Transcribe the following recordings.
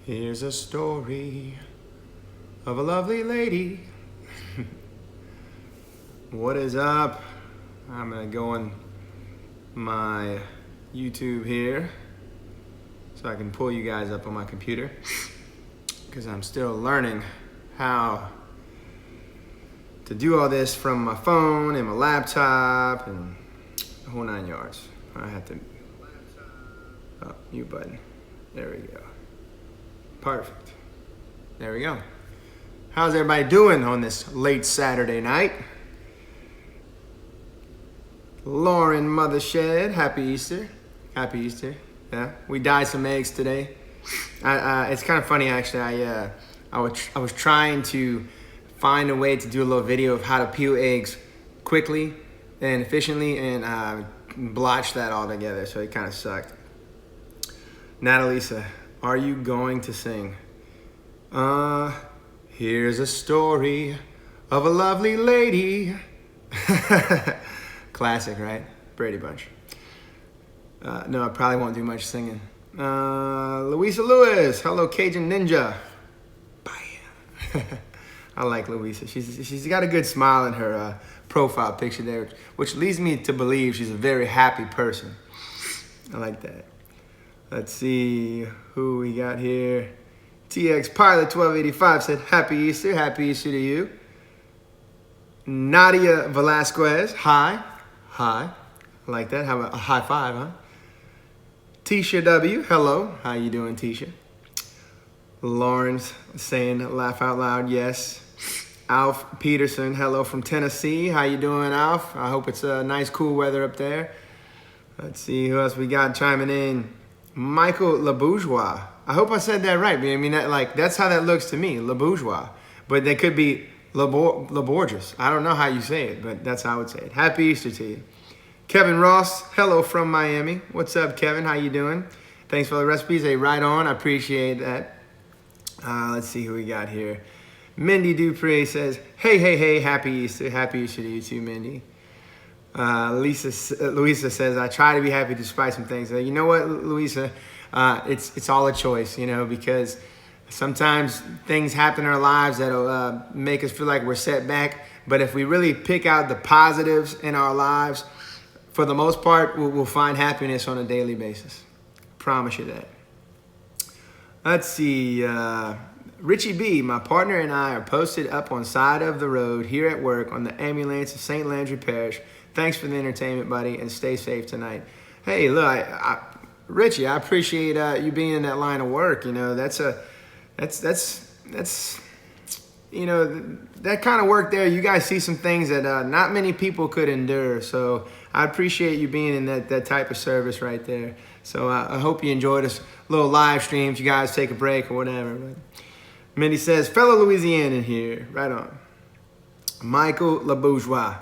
Here's a story of a lovely lady. What is up? I'm gonna go on my YouTube here so I can pull you guys up on my computer because I'm still learning how to do all this from my phone and my laptop and the whole 9 yards. I have to, mute button. There we go. Perfect. There we go. How's everybody doing on this late Saturday night? Lauren Mothershed, happy Easter. Happy Easter. Yeah, we dyed some eggs today. It's kind of funny actually. I was trying to find a way to do a little video of how to peel eggs quickly and efficiently, and I blotched that all together, so it kind of sucked. Natalisa, are you going to sing? Here's a story of a lovely lady. Classic, right? Brady Bunch. No, I probably won't do much singing. Louisa Lewis, hello Cajun Ninja. Bye. I like Louisa. She's got a good smile in her profile picture there, which leads me to believe she's a very happy person. I like that. Let's see who we got here. TX Pilot 1285 said, Happy Easter to you. Nadia Velasquez, hi. I like that. How about a high five, huh? Tisha W, hello. How you doing, Tisha? Lawrence saying, laugh out loud, yes. Alf Peterson, hello from Tennessee. How you doing, Alf? I hope it's a nice, cool weather up there. Let's see who else we got chiming in. Michael LeBourgeois. I hope I said that right. I mean, that's how that looks to me, LeBourgeois. But they could be LeBourgeois. I don't know how you say it, but that's how I would say it. Happy Easter to you. Kevin Ross, hello from Miami. What's up, Kevin? How you doing? Thanks for the recipes. Hey, right on. I appreciate that. Let's see who we got here. Mindy Dupree says, hey, happy Easter. Happy Easter to you too, Mindy. Louisa says, I try to be happy despite some things. You know what, Louisa? It's all a choice, because sometimes things happen in our lives that'll make us feel like we're set back. But if we really pick out the positives in our lives, for the most part, we'll find happiness on a daily basis. Promise you that. Let's see. Richie B, my partner and I are posted up on side of the road here at work on the ambulance of St. Landry Parish. Thanks for the entertainment, buddy, and stay safe tonight. Hey, look, Richie, I appreciate you being in that line of work. That's that kind of work there. You guys see some things that not many people could endure. So I appreciate you being in that type of service right there. So I hope you enjoyed this little live stream. If you guys take a break or whatever. But Mindy says, fellow Louisianan here. Right on. Michael LeBourgeois.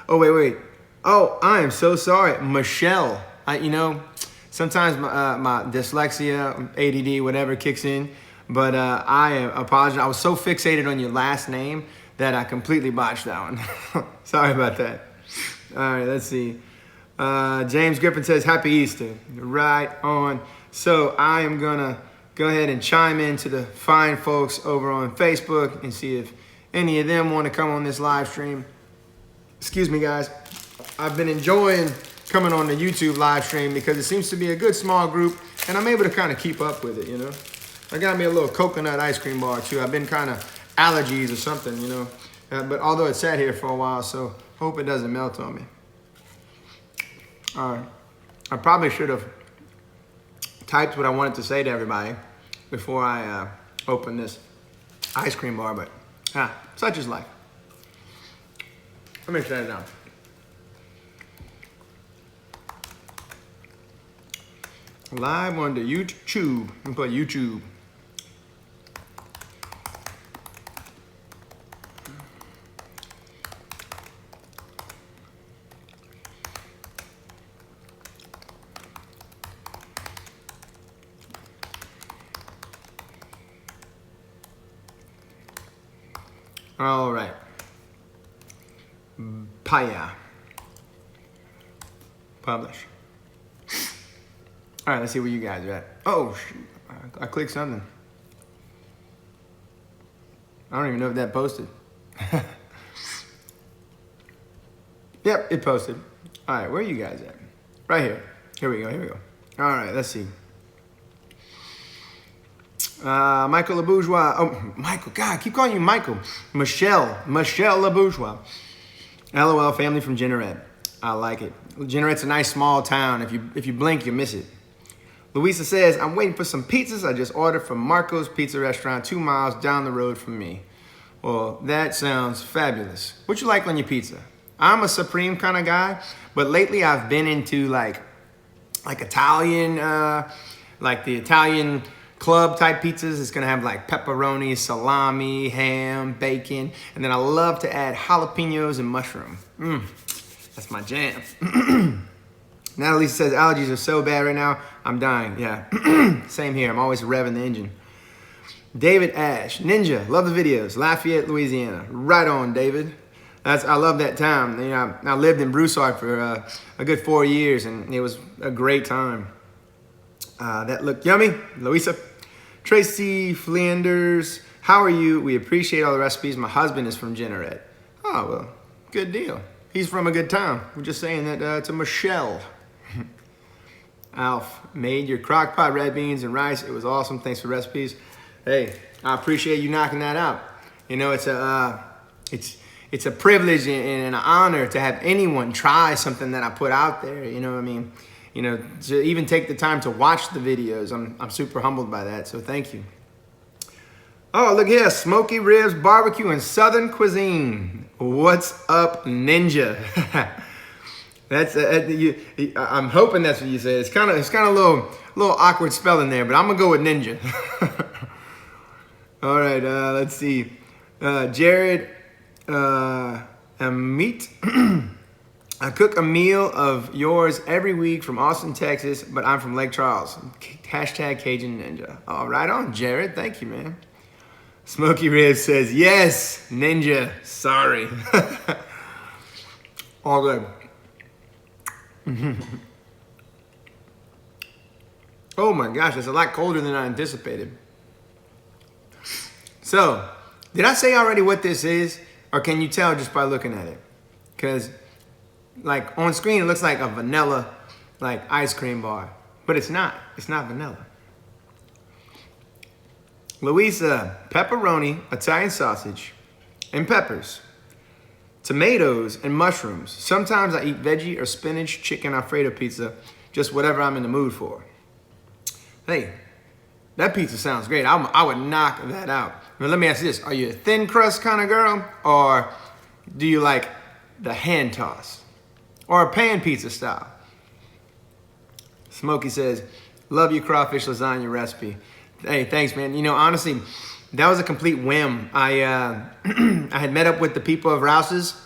Oh, wait. Oh, I am so sorry. Michelle. Sometimes my dyslexia, ADD, whatever kicks in. But I apologize. I was so fixated on your last name that I completely botched that one. Sorry about that. All right, let's see. James Griffin says, Happy Easter. Right on. So I am going to go ahead and chime in to the fine folks over on Facebook and see if any of them want to come on this live stream. Excuse me, guys. I've been enjoying coming on the YouTube live stream because it seems to be a good small group, and I'm able to kind of keep up with it, I got me a little coconut ice cream bar, too. I've been kind of allergies or something, but although it sat here for a while, so hope it doesn't melt on me. All right. I probably should have typed what I wanted to say to everybody before I open this ice cream bar, but such is life. Let me shut it down. Live on the YouTube. Let me put YouTube. All right. Paya. Publish. All right, let's see where you guys are at. Oh, shoot. I clicked something. I don't even know if that posted. Yep, it posted. All right, where are you guys at? Right here. Here we go. All right, let's see. Michael LeBourgeois. Oh, Michael. God, I keep calling you Michael. Michelle LeBourgeois. LOL, family from Jeanneret. I like it. Jenneret's a nice small town. If you blink, you miss it. Louisa says, I'm waiting for some pizzas. I just ordered from Marco's Pizza Restaurant 2 miles down the road from me. Well, that sounds fabulous. What you like on your pizza? I'm a supreme kind of guy, but lately I've been into like Italian, like the Italian club type pizzas. It's gonna have like pepperoni, salami, ham, bacon, and then I love to add jalapenos and mushroom. That's my jam. Natalie says allergies are so bad right now, I'm dying. Yeah, same here. I'm always revving the engine. David Ash, Ninja, love the videos. Lafayette, Louisiana. Right on, David. I love that town. You know, I lived in Broussard for a good 4 years, and it was a great time. That looked yummy. Louisa. Tracy Flanders, how are you? We appreciate all the recipes. My husband is from Jeanneret. Oh, well, good deal. He's from a good town. We're just saying that to Michelle. Alf, made your crock pot red beans and rice. It was awesome. Thanks for recipes. Hey, I appreciate you knocking that out. You know, it's a privilege and an honor to have anyone try something that I put out there. You know what I mean? You know, to even take the time to watch the videos. I'm super humbled by that, so thank you. Oh, look here, smoky ribs, barbecue, and southern cuisine. What's up, Ninja? That's I'm hoping that's what you said. It's kind of a little awkward spelling there, but I'm gonna go with Ninja. All right, let's see. Jared, meat. I cook a meal of yours every week from Austin, Texas, but I'm from Lake Charles. Hashtag Cajun Ninja. All right on, Jared. Thank you, man. Smoky Ribs says, yes, Ninja. Sorry. All good. Oh my gosh, it's a lot colder than I anticipated. So, did I say already what this is? Or can you tell just by looking at it? Because, like, on screen, it looks like a vanilla, like, ice cream bar. But it's not. It's not vanilla. Louisa, pepperoni, Italian sausage, and peppers. Tomatoes and mushrooms. Sometimes I eat veggie or spinach, chicken, Alfredo pizza. Just whatever I'm in the mood for. Hey, that pizza sounds great. I would knock that out. Now let me ask you this. Are you a thin crust kind of girl? Or do you like the hand toss? Or a pan pizza style? Smokey says, love your crawfish lasagna recipe. Hey, thanks, man. You know, honestly, that was a complete whim. I had met up with the people of Roux's,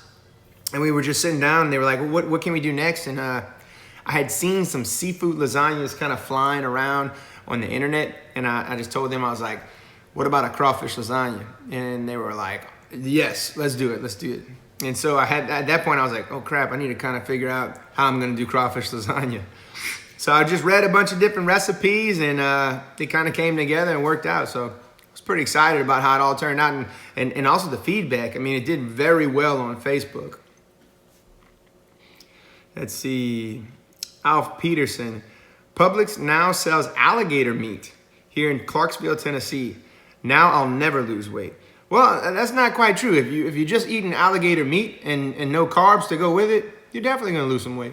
and we were just sitting down, and they were like, well, what can we do next? And I had seen some seafood lasagnas kind of flying around on the internet, and I just told them, I was like, what about a crawfish lasagna? And they were like, yes, let's do it. And so at that point, I was like, oh crap, I need to kind of figure out how I'm gonna do crawfish lasagna. So I just read a bunch of different recipes, and it kind of came together and worked out. So I was pretty excited about how it all turned out, and also the feedback. I mean, it did very well on Facebook. Let's see, Alf Peterson. Publix now sells alligator meat here in Clarksville, Tennessee. Now I'll never lose weight. Well, that's not quite true. If you're just eating alligator meat and no carbs to go with it, you're definitely gonna lose some weight.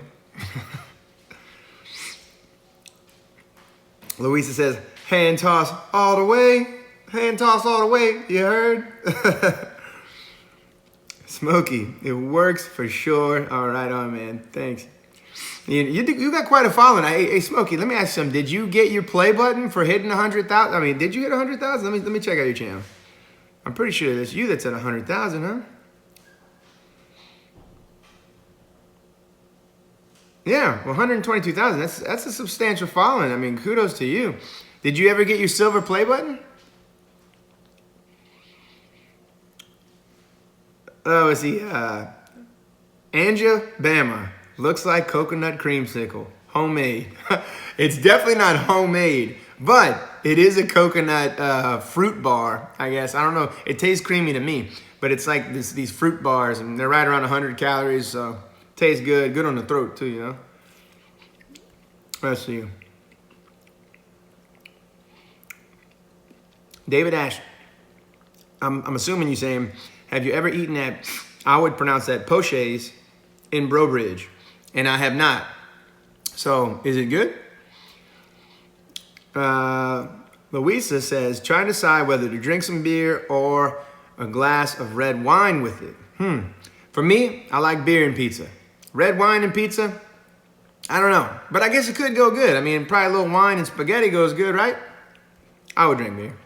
Louisa says, hand toss all the way. Hand toss all the way, you heard? Smokey, it works for sure. All right on, man, thanks. You got quite a following. Hey, Smokey, let me ask you something. Did you get your play button for hitting 100,000? I mean, did you hit 100,000? Let me check out your channel. I'm pretty sure that's you that's at 100,000, huh? Yeah, well, 122,000. That's a substantial following. I mean, kudos to you. Did you ever get your silver play button? Oh, let's see. Anja Bama. Looks like coconut creamsicle. Homemade. It's definitely not homemade, But it is a coconut fruit bar, I guess. I don't know. It tastes creamy to me, but it's like these fruit bars, and they're right around 100 calories, so tastes good. Good on the throat, too, you know? Let's see. David Ash, I'm assuming you're saying, have you ever eaten at, I would pronounce that Poche's in Brobridge, and I have not. So, is it good? Louisa says, try to decide whether to drink some beer or a glass of red wine with it. For me, I like beer and pizza. Red wine and pizza, I don't know. But I guess it could go good. I mean, probably a little wine and spaghetti goes good, right? I would drink beer.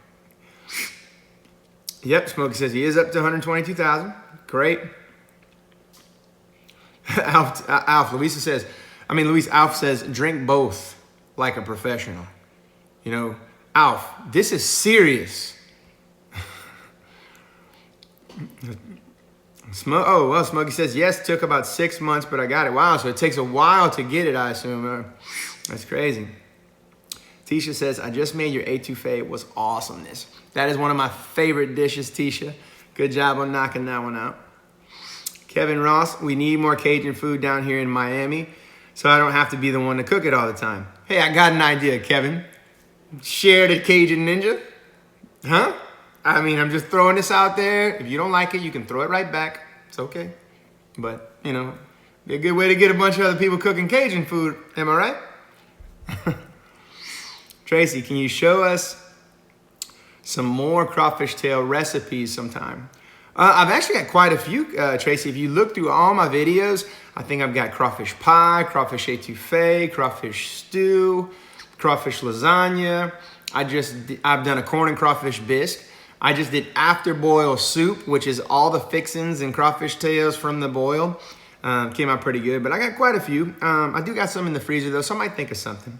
Yep, Smokey says he is up to 122,000. Great. Alf, Luis Alf says, drink both like a professional. You know, Alf, this is serious. Smokey says, yes, took about 6 months, but I got it. Wow, so it takes a while to get it, I assume. That's crazy. Tisha says, I just made your etouffee. It was awesomeness. That is one of my favorite dishes, Tisha. Good job on knocking that one out. Kevin Ross, we need more Cajun food down here in Miami, so I don't have to be the one to cook it all the time. Hey, I got an idea, Kevin. Share the Cajun Ninja? Huh? I mean, I'm just throwing this out there. If you don't like it, you can throw it right back. It's okay. But, you know, be a good way to get a bunch of other people cooking Cajun food. Am I right? Tracy, can you show us some more crawfish tail recipes sometime? I've actually got quite a few, Tracy. If you look through all my videos, I think I've got crawfish pie, crawfish etouffee, crawfish stew, crawfish lasagna. I've done a corn and crawfish bisque. I just did after boil soup, which is all the fixings and crawfish tails from the boil. Came out pretty good, but I got quite a few. I do got some in the freezer though, so I might think of something.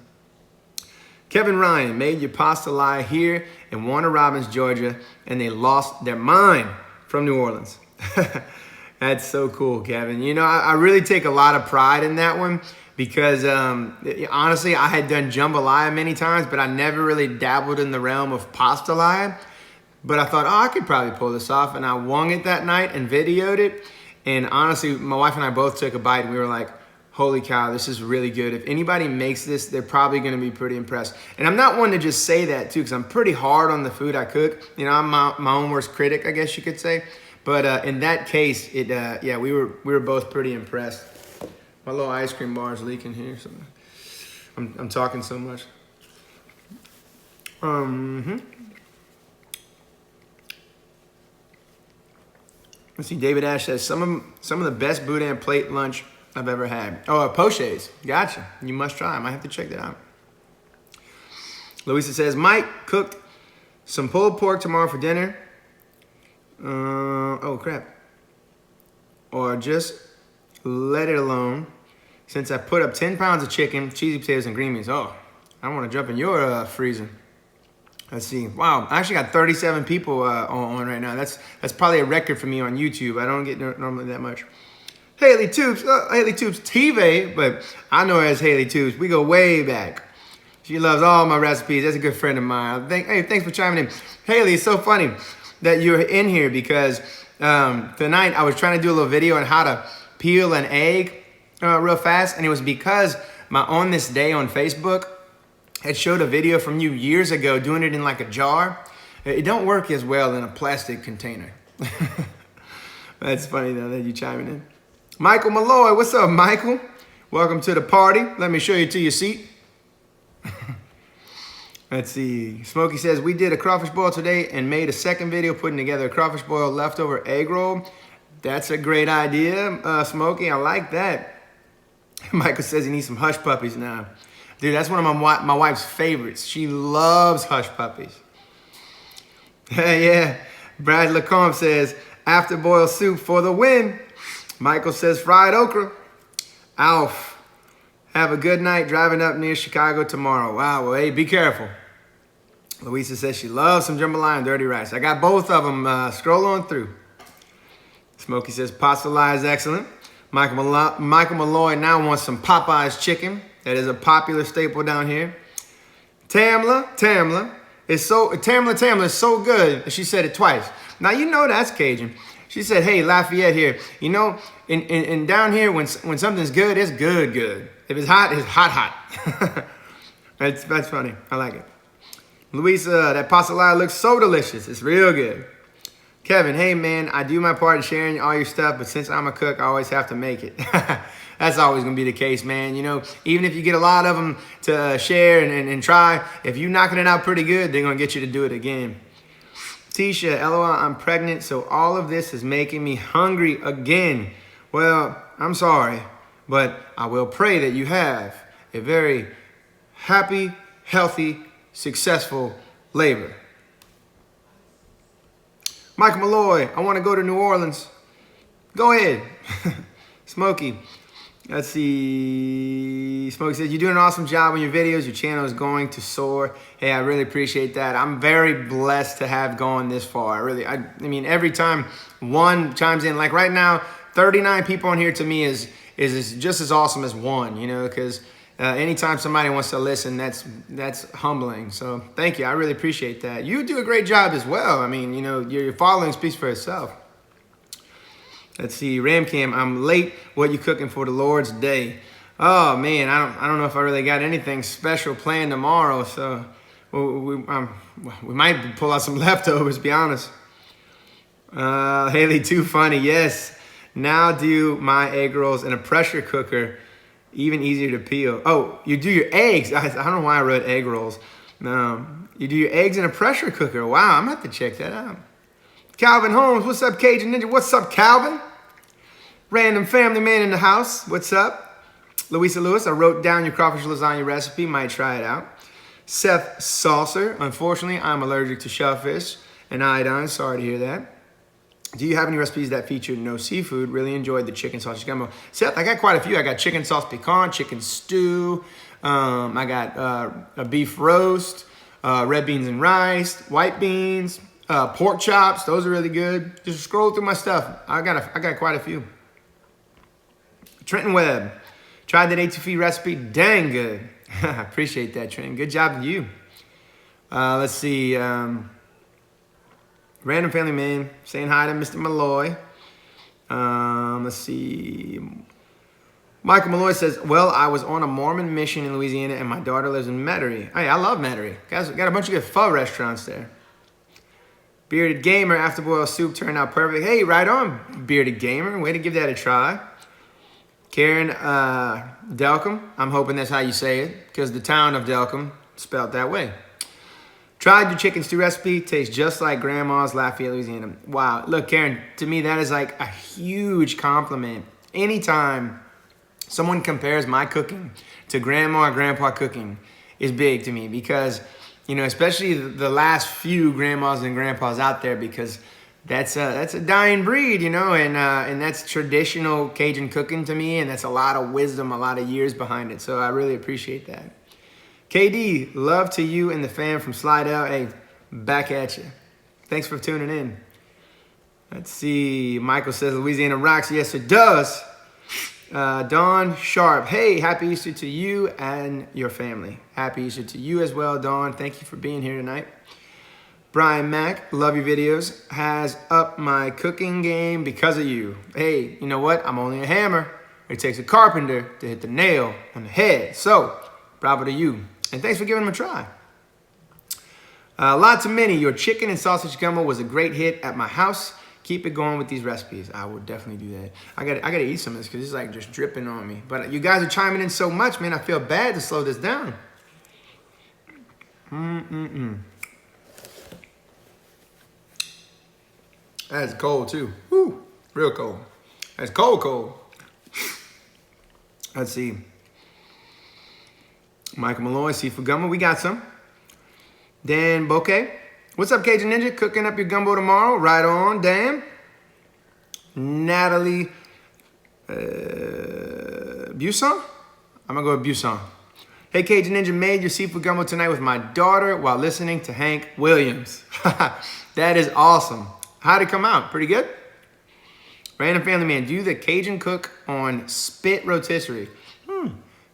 Kevin Ryan made your pasta lie here in Warner Robins, Georgia, and they lost their mind from New Orleans. That's so cool, Kevin. You know, I really take a lot of pride in that one because honestly, I had done jambalaya many times, but I never really dabbled in the realm of pasta lie. But I thought, I could probably pull this off, and I wung it that night and videoed it. And honestly, my wife and I both took a bite, and we were like, holy cow, this is really good. If anybody makes this, they're probably going to be pretty impressed. And I'm not one to just say that, too, because I'm pretty hard on the food I cook. You know, I'm my own worst critic, I guess you could say. But in that case, we were both pretty impressed. My little ice cream bar is leaking here. So I'm talking so much. Let's see, David Ash says, some of the best boudin plate lunch I've ever had. Oh, Poche's. Gotcha. You must try. I might have to check that out. Louisa says, Mike cooked some pulled pork tomorrow for dinner. Oh, crap. Or just let it alone since I put up 10 pounds of chicken, cheesy potatoes, and green beans. Oh, I want to jump in your freezer. Let's see. Wow, I actually got 37 people on right now. That's probably a record for me on YouTube. I don't get normally that much. Haley Tubes TV, but I know her as Haley Tubes. We go way back. She loves all my recipes. That's a good friend of mine. Hey, thanks for chiming in. Haley, it's so funny that you're in here because tonight I was trying to do a little video on how to peel an egg real fast, and it was because my On This Day on Facebook had showed a video from you years ago doing it in like a jar. It don't work as well in a plastic container. That's funny though that you chiming in. Michael Malloy, what's up, Michael? Welcome to the party. Let me show you to your seat. Let's see. Smokey says, we did a crawfish boil today and made a second video putting together a crawfish boil leftover egg roll. That's a great idea, Smokey. I like that. Michael says he needs some hush puppies now. Dude, that's one of my wife's favorites. She loves hush puppies. Yeah. Brad Lacombe says, after boil soup for the win. Michael says fried okra. Alf, have a good night driving up near Chicago tomorrow. Wow, well, hey, be careful. Louisa says she loves some jambalaya and dirty rice. I got both of them. Scroll on through. Smokey says pasta lie is excellent. Michael Malloy now wants some Popeye's chicken. That is a popular staple down here. Tamla is so good that she said it twice. Now you know that's Cajun. She said, "Hey, Lafayette here. You know, in down here when something's good, it's good. If it's hot. That's funny. I like it." Louisa, that pastelada looks so delicious. It's real good. Kevin, hey man, I do my part in sharing all your stuff, but since I'm a cook, I always have to make it. That's always gonna be the case, man. You know, even if you get a lot of them to share and try, if you're knocking it out pretty good, they're gonna get you to do it again. Tisha, LOL, I'm pregnant, so all of this is making me hungry again. Well, I'm sorry, but I will pray that you have a very happy, healthy, successful labor. Michael Malloy, I want to go to New Orleans. Go ahead. Smokey, let's see. Smokey says, you're doing an awesome job on your videos. Your channel is going to soar. Hey, I really appreciate that. I'm very blessed to have gone this far. I mean, every time one chimes in, like right now, 39 people on here to me is just as awesome as one, you know, because anytime somebody wants to listen, that's humbling. So thank you. I really appreciate that. You do a great job as well. I mean, you know, your following speaks for itself. Let's see, Ramcam, I'm late. What you cooking for the Lord's Day? Oh man, I don't know if I really got anything special planned tomorrow. So we might pull out some leftovers, to be honest. Haley, too funny. Yes. Now do my egg rolls in a pressure cooker. Even easier to peel. Oh, you do your eggs. I don't know why I wrote egg rolls. You do your eggs in a pressure cooker. Wow, I'm going to have to check that out. Calvin Holmes, what's up, Cajun Ninja? What's up, Calvin? Random family man in the house. What's up? Louisa Lewis, I wrote down your crawfish lasagna recipe. Might try it out. Seth Saucer, unfortunately, I'm allergic to shellfish and iodine. Sorry to hear that. Do you have any recipes that feature no seafood? Really enjoyed the chicken sausage gumbo. Seth, I got quite a few. I got chicken sauce pecan, chicken stew. I got a beef roast, red beans and rice, white beans, pork chops. Those are really good. Just scroll through my stuff. I got quite a few. Trenton Webb, tried that etouffee recipe. Dang good. Appreciate that, Trenton. Good job to you. Let's see. Random family man saying hi to Mr. Malloy. Let's see. Michael Malloy says, well, I was on a Mormon mission in Louisiana and my daughter lives in Metairie. Hey, I love Metairie. Guys, got a bunch of good pho restaurants there. Bearded Gamer, after boiled soup turned out perfect. Hey, right on, Bearded Gamer. Way to give that a try. Karen Delcom, I'm hoping that's how you say it, because the town of Delcom spelled that way. Tried your chicken stew recipe. Tastes just like Grandma's, Lafayette, Louisiana. Wow. Look, Karen, to me, that is like a huge compliment. Anytime someone compares my cooking to Grandma or Grandpa cooking is big to me because, you know, especially the last few Grandmas and Grandpas out there, because that's a dying breed, you know, and that's traditional Cajun cooking to me, and that's a lot of wisdom, a lot of years behind it. So I really appreciate that. KD, love to you and the fam from Slidell. Hey, back at you. Thanks for tuning in. Let's see. Michael says Louisiana rocks. Yes, it does. Dawn Sharp. Hey, happy Easter to you and your family. Happy Easter to you as well, Dawn. Thank you for being here tonight. Brian Mack, love your videos. Has upped my cooking game because of you. Hey, you know what? I'm only a hammer. It takes a carpenter to hit the nail on the head. So, bravo to you. And thanks for giving them a try. Lots of many. Your chicken and sausage gumbo was a great hit at my house. Keep it going with these recipes. I would definitely do that. I gotta eat some of this because it's like just dripping on me. But you guys are chiming in so much, man. I feel bad to slow this down. That's cold too. Woo, real cold. That's cold. Let's see. Michael Malloy, seafood gumbo, we got some. Dan Bouquet, what's up, Cajun Ninja? Cooking up your gumbo tomorrow? Right on, Dan. Natalie Buson? I'm gonna go with Buson. Hey, Cajun Ninja, made your seafood gumbo tonight with my daughter while listening to Hank Williams. That is awesome. How'd it come out? Pretty good? Random family man, do the Cajun cook on spit rotisserie.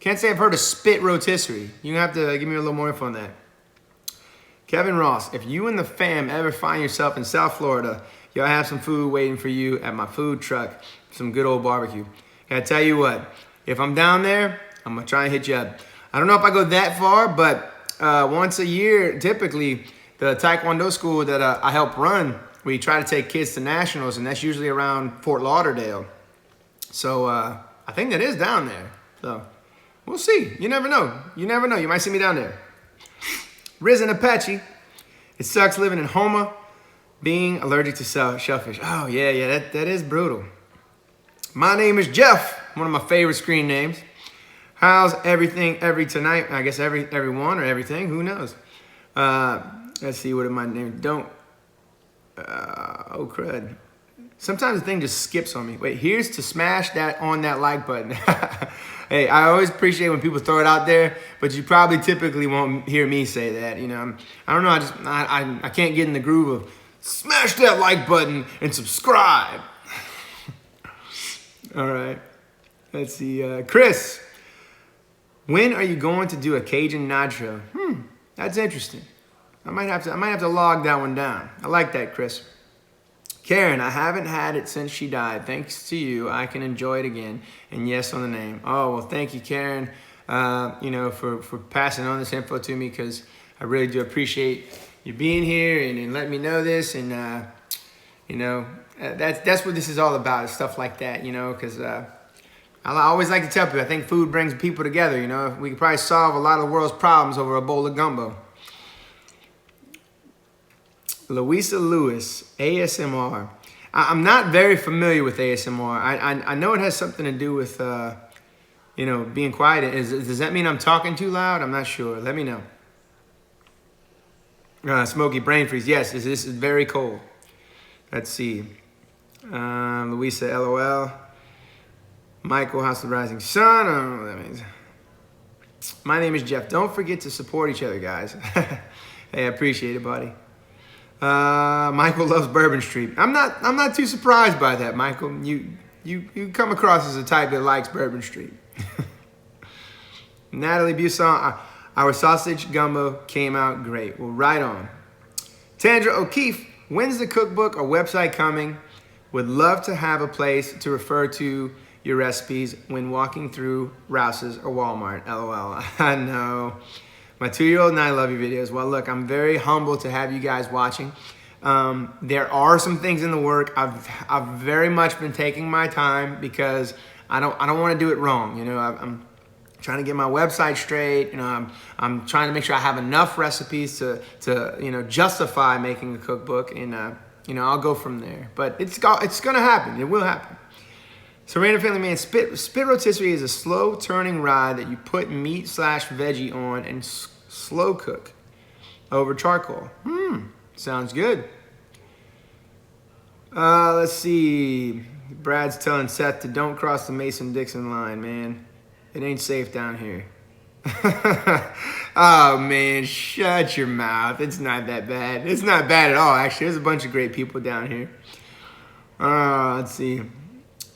Can't say I've heard of spit rotisserie. You have to give me a little more info on that. Kevin Ross, if you and the fam ever find yourself in South Florida, y'all have some food waiting for you at my food truck. Some good old barbecue. And I tell you what, if I'm down there, I'm gonna try and hit you up. I don't know if I go that far, but once a year, typically, the Taekwondo school that I help run, we try to take kids to nationals, and that's usually around Fort Lauderdale. So I think that is down there. So we'll see. You never know. You never know. You might see me down there. Risen Apache. It sucks living in Houma, being allergic to shellfish. Oh, yeah, that is brutal. My name is Jeff, one of my favorite screen names. How's everything tonight? I guess everyone or everything, who knows? Let's see, what am I named? Oh, crud. Sometimes the thing just skips on me. Wait, here's to smash that on that like button. Hey, I always appreciate when people throw it out there, but you probably typically won't hear me say that. You know, I don't know. I can't get in the groove of smash that like button and subscribe. All right. Let's see. Chris, when are you going to do a Cajun nitro? That's interesting. I might have to log that one down. I like that, Chris. Karen, I haven't had it since she died. Thanks to you, I can enjoy it again. And yes on the name. Oh, well, thank you, Karen, you know, for passing on this info to me, because I really do appreciate you being here and letting me know this. And, you know, that's what this is all about, is stuff like that, you know, because I always like to tell people, I think food brings people together, you know. We could probably solve a lot of the world's problems over a bowl of gumbo. Louisa Lewis, ASMR. I'm not very familiar with ASMR. I know it has something to do with, you know, being quiet. Does that mean I'm talking too loud? I'm not sure. Let me know. Smoky brain freeze. Yes, this is very cold. Let's see. Louisa, LOL. Michael, House of the Rising Sun. I don't know what that means. My name is Jeff. Don't forget to support each other, guys. Hey, I appreciate it, buddy. Michael loves Bourbon Street. I'm not too surprised by that, Michael. You come across as a type that likes Bourbon Street. Natalie Busson, our sausage gumbo came out great. Well, right on. Tandra O'Keefe, when's the cookbook or website coming? Would love to have a place to refer to your recipes when walking through Rouse's or Walmart. LOL. I know. My 2-year-old and I love your videos. Well, look, I'm very humbled to have you guys watching. There are some things in the work. I've very much been taking my time because I don't want to do it wrong. You know, I'm trying to get my website straight. You know, I'm trying to make sure I have enough recipes to you know, justify making a cookbook, and you know, I'll go from there. But it's gonna happen. It will happen. So, Random Family Man, spit rotisserie is a slow turning rye that you put meat / veggie on and slow cook over charcoal. Sounds good. Let's see. Brad's telling Seth to don't cross the Mason-Dixon line, man. It ain't safe down here. Oh, man, shut your mouth. It's not that bad. It's not bad at all, actually. There's a bunch of great people down here. Let's see.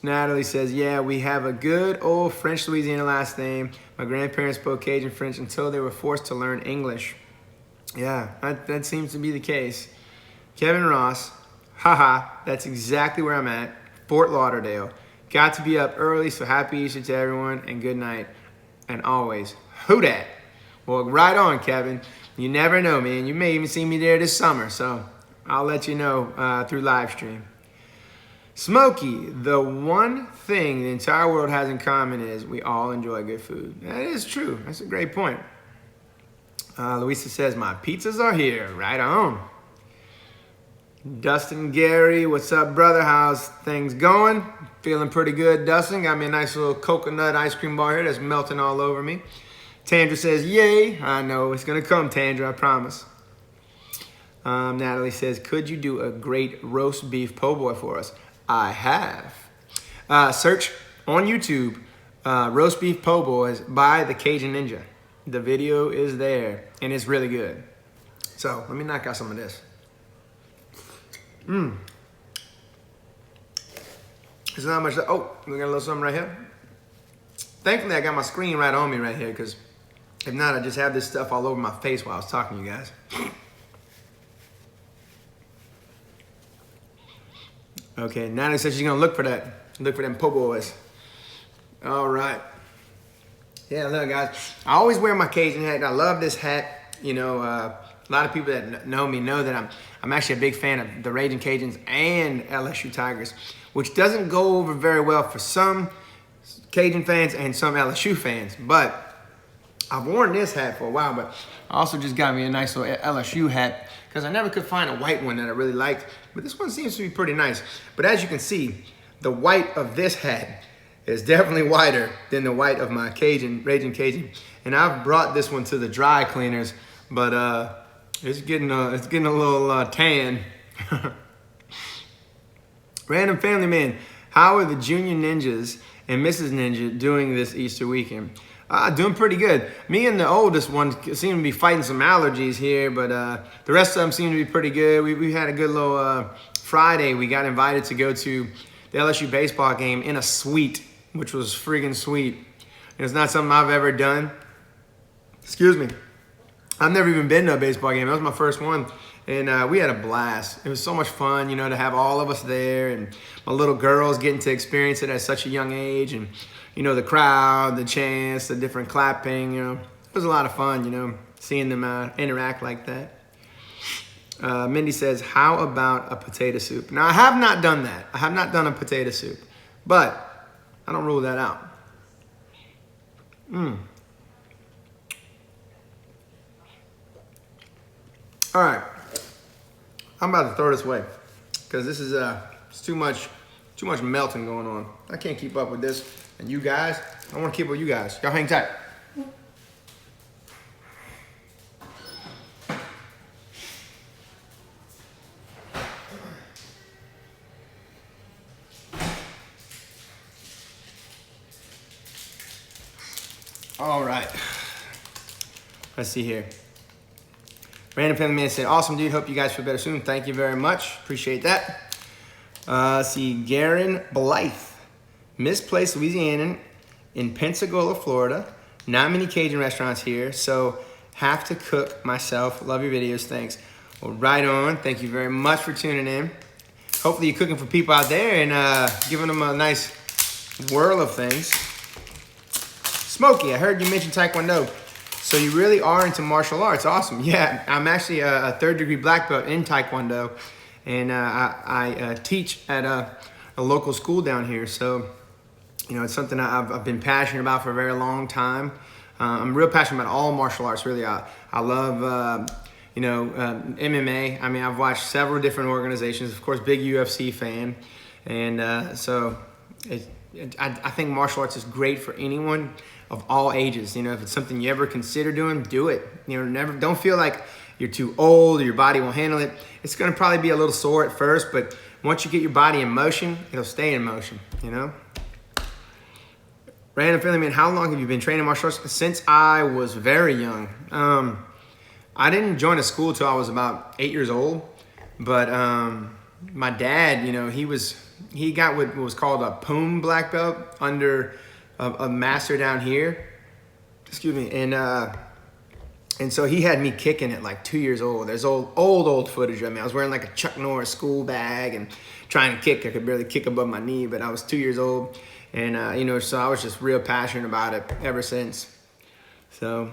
Natalie says, yeah, we have a good old French Louisiana last name. My grandparents spoke Cajun French until they were forced to learn English. Yeah, that seems to be the case. Kevin Ross, haha, that's exactly where I'm at. Fort Lauderdale. Got to be up early, so happy Easter to everyone, and good night. And always, who dat? Well, right on, Kevin. You never know, man. You may even see me there this summer, so I'll let you know through live stream. Smokey, the one thing the entire world has in common is we all enjoy good food. That is true. That's a great point. Louisa says, my pizzas are here. Right on. Dustin Gary, what's up, brother? How's things going? Feeling pretty good, Dustin. Got me a nice little coconut ice cream bar here that's melting all over me. Tandra says, yay. I know. It's going to come, Tandra. I promise. Natalie says, could you do a great roast beef po' boy for us? I have. Search on YouTube, Roast Beef Po' Boys by the Cajun Ninja. The video is there, and it's really good. So, let me knock out some of this. There's not much. Oh, we got a little something right here. Thankfully, I got my screen right on me right here, because if not, I just have this stuff all over my face while I was talking to you guys. Okay, Natalie says she's gonna look for that. Look for them po' boys. All right. Yeah, look, guys. I always wear my Cajun hat. I love this hat. You know, a lot of people that know me know that I'm actually a big fan of the Raging Cajuns and LSU Tigers, which doesn't go over very well for some Cajun fans and some LSU fans. But I've worn this hat for a while, but I also just got me a nice little LSU hat because I never could find a white one that I really liked. But this one seems to be pretty nice. But as you can see, the white of this hat is definitely whiter than the white of my Raging Cajun. And I've brought this one to the dry cleaners, but it's getting a little tan. Random family man, how are the Junior Ninjas and Mrs. Ninja doing this Easter weekend? Doing pretty good. Me and the oldest one seem to be fighting some allergies here, but the rest of them seem to be pretty good. We had a good little Friday. We got invited to go to the LSU baseball game in a suite, which was friggin' sweet. And it's not something I've ever done. Excuse me. I've never even been to a baseball game. That was my first one. And we had a blast. It was so much fun, you know, to have all of us there and my little girls getting to experience it at such a young age. And, you know, the crowd, the chants, the different clapping, you know. It was a lot of fun, you know, seeing them interact like that. Mindy says, how about a potato soup? Now, I have not done that. I have not done a potato soup. But I don't rule that out. All right. I'm about to throw this away because this is it's too much melting going on. I can't keep up with this. And you guys, I want to keep up with you guys. Y'all hang tight. All right. Let's see here. Random Family Man said, awesome, dude. Hope you guys feel better soon. Thank you very much. Appreciate that. See, Garen Blythe. Misplaced Louisiana in Pensacola, Florida. Not many Cajun restaurants here, so have to cook myself. Love your videos. Thanks. Well, right on. Thank you very much for tuning in. Hopefully you're cooking for people out there and giving them a nice whirl of things. Smokey, I heard you mention Taekwondo. So you really are into martial arts. Awesome. Yeah, I'm actually a third-degree black belt in Taekwondo, and I teach at a local school down here. So, you know, it's something I've been passionate about for a very long time. I'm real passionate about all martial arts, really. I love, you know, MMA. I mean, I've watched several different organizations. Of course, big UFC fan. And so I think martial arts is great for anyone of all ages. You know, if it's something you ever consider doing, do it. You know, don't feel like you're too old or your body won't handle it. It's going to probably be a little sore at first, but once you get your body in motion, it'll stay in motion, you know? Random Family Man, how long have you been training martial arts? Since I was very young. I didn't join a school till I was about 8 years old, but my dad, you know, he got what was called a POOM black belt under a master down here. Excuse me. And so he had me kicking at like 2 years old. There's old footage of me. I was wearing like a Chuck Norris school bag and trying to kick. I could barely kick above my knee, but I was 2 years old. And, you know, so I was just real passionate about it ever since. So,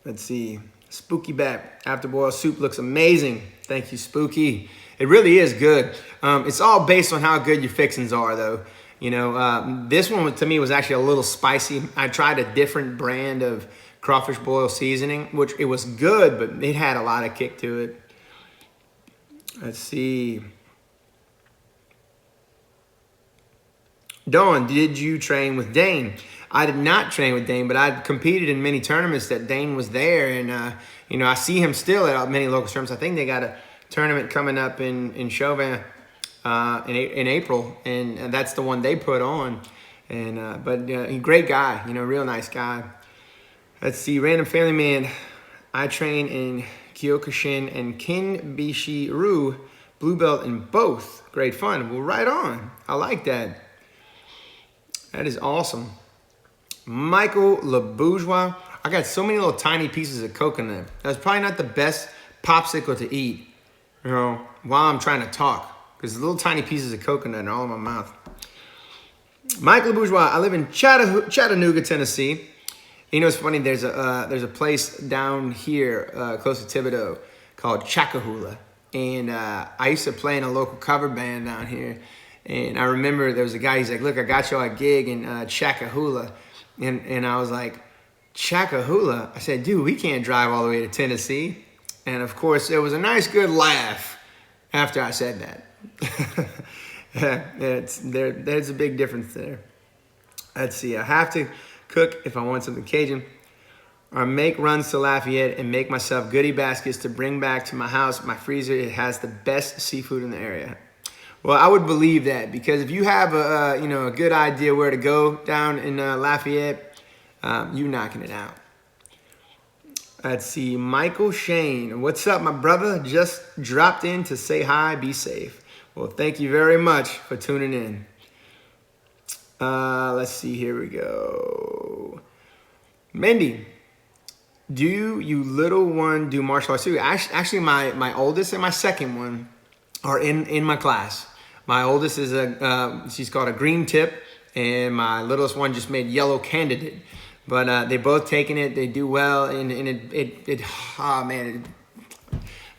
let's see. Spooky Bat. After boiled soup looks amazing. Thank you, Spooky. It really is good. It's all based on how good your fixings are, though. You know, this one to me was actually a little spicy. I tried a different brand of crawfish boil seasoning, which it was good, but it had a lot of kick to it. Let's see. Dawn, did you train with Dane? I did not train with Dane, but I competed in many tournaments that Dane was there. And, you know, I see him still at many local tournaments. I think they got a tournament coming up in Chauvin in April, and that's the one they put on. And but great guy, you know, real nice guy. Let's see, Random Family Man. I train in Kyokushin and Kinbishi Roux, blue belt in both. Great fun. Well, right on. I like that. That is awesome. Michael LeBourgeois. I got so many little tiny pieces of coconut. That's probably not the best popsicle to eat, you know, while I'm trying to talk. because little tiny pieces of coconut are all in my mouth. Michael Bourgeois, I live in Chattanooga, Tennessee. You know, it's funny, there's a place down here close to Thibodaux called Chakahula. And I used to play in a local cover band down here. And I remember there was a guy, he's like, look, I got you a gig in Chakahula. And I was like, Chakahula? I said, dude, we can't drive all the way to Tennessee. And of course, there was a nice, good laugh after I said that. There's a big difference there. Let's see, I have to cook if I want something Cajun, or make runs to Lafayette and make myself goodie baskets to bring back to my house. My freezer, it has the best seafood in the area. Well, I would believe that, because if you have a good idea where to go down in Lafayette, you knocking it out. Let's see, Michael Shane. What's up, my brother? Just dropped in to say hi, be safe. Well, thank you very much for tuning in. Let's see, here we go. Mindy, do you little one do martial arts too? Actually, my oldest and my second one are in my class. My oldest is she's called a green tip, and my littlest one just made yellow candidate. But they both taking it, they do well, and it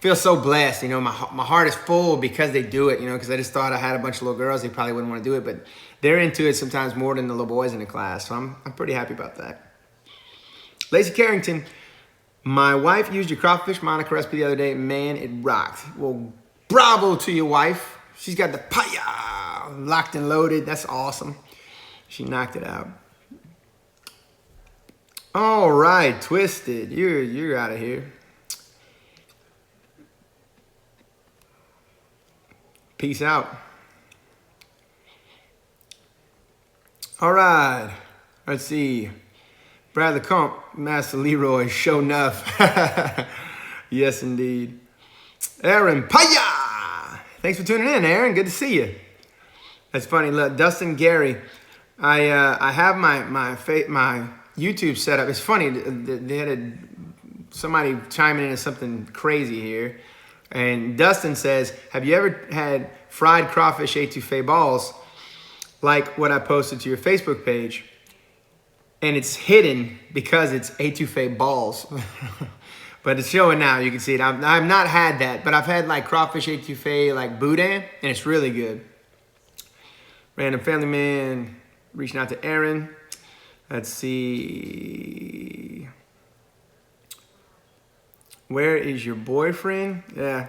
feels so blessed. You know, my heart is full because they do it. You know, because I just thought I had a bunch of little girls, they probably wouldn't want to do it, but they're into it sometimes more than the little boys in the class. So I'm pretty happy about that. Lacey Carrington, my wife used your crawfish Monica recipe the other day. Man, it rocked. Well, bravo to your wife. She's got the paya locked and loaded. That's awesome. She knocked it out. All right, Twisted, you're out of here. Peace out. All right, let's see. Bradley Comp, Master Leroy, show enough. Yes, indeed. Aaron Paya. Thanks for tuning in, Aaron. Good to see you. That's funny. Look, Dustin Gary, I have my YouTube set up. It's funny. They had somebody chiming into something crazy here. And Dustin says, have you ever had fried crawfish etouffee balls like what I posted to your Facebook page? And it's hidden because it's etouffee balls. But it's showing now. You can see it. I've not had that, but I've had like crawfish etouffee, like boudin, and it's really good. Random Family Man reaching out to Aaron. Let's see. Where is your boyfriend? Yeah,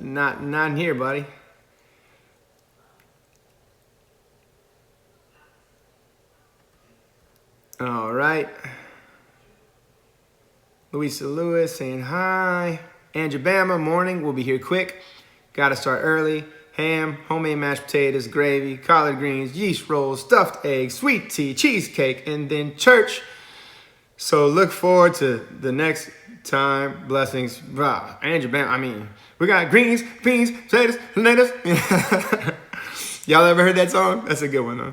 not in here, buddy. All right. Louisa Lewis saying hi. Andrew Bama, morning. We'll be here quick. Got to start early. Ham, homemade mashed potatoes, gravy, collard greens, yeast rolls, stuffed eggs, sweet tea, cheesecake, and then church. So look forward to the next time. Blessings. Andrew Bama, I mean, we got greens, beans, potatoes, tomatoes. Y'all ever heard that song? That's a good one, huh?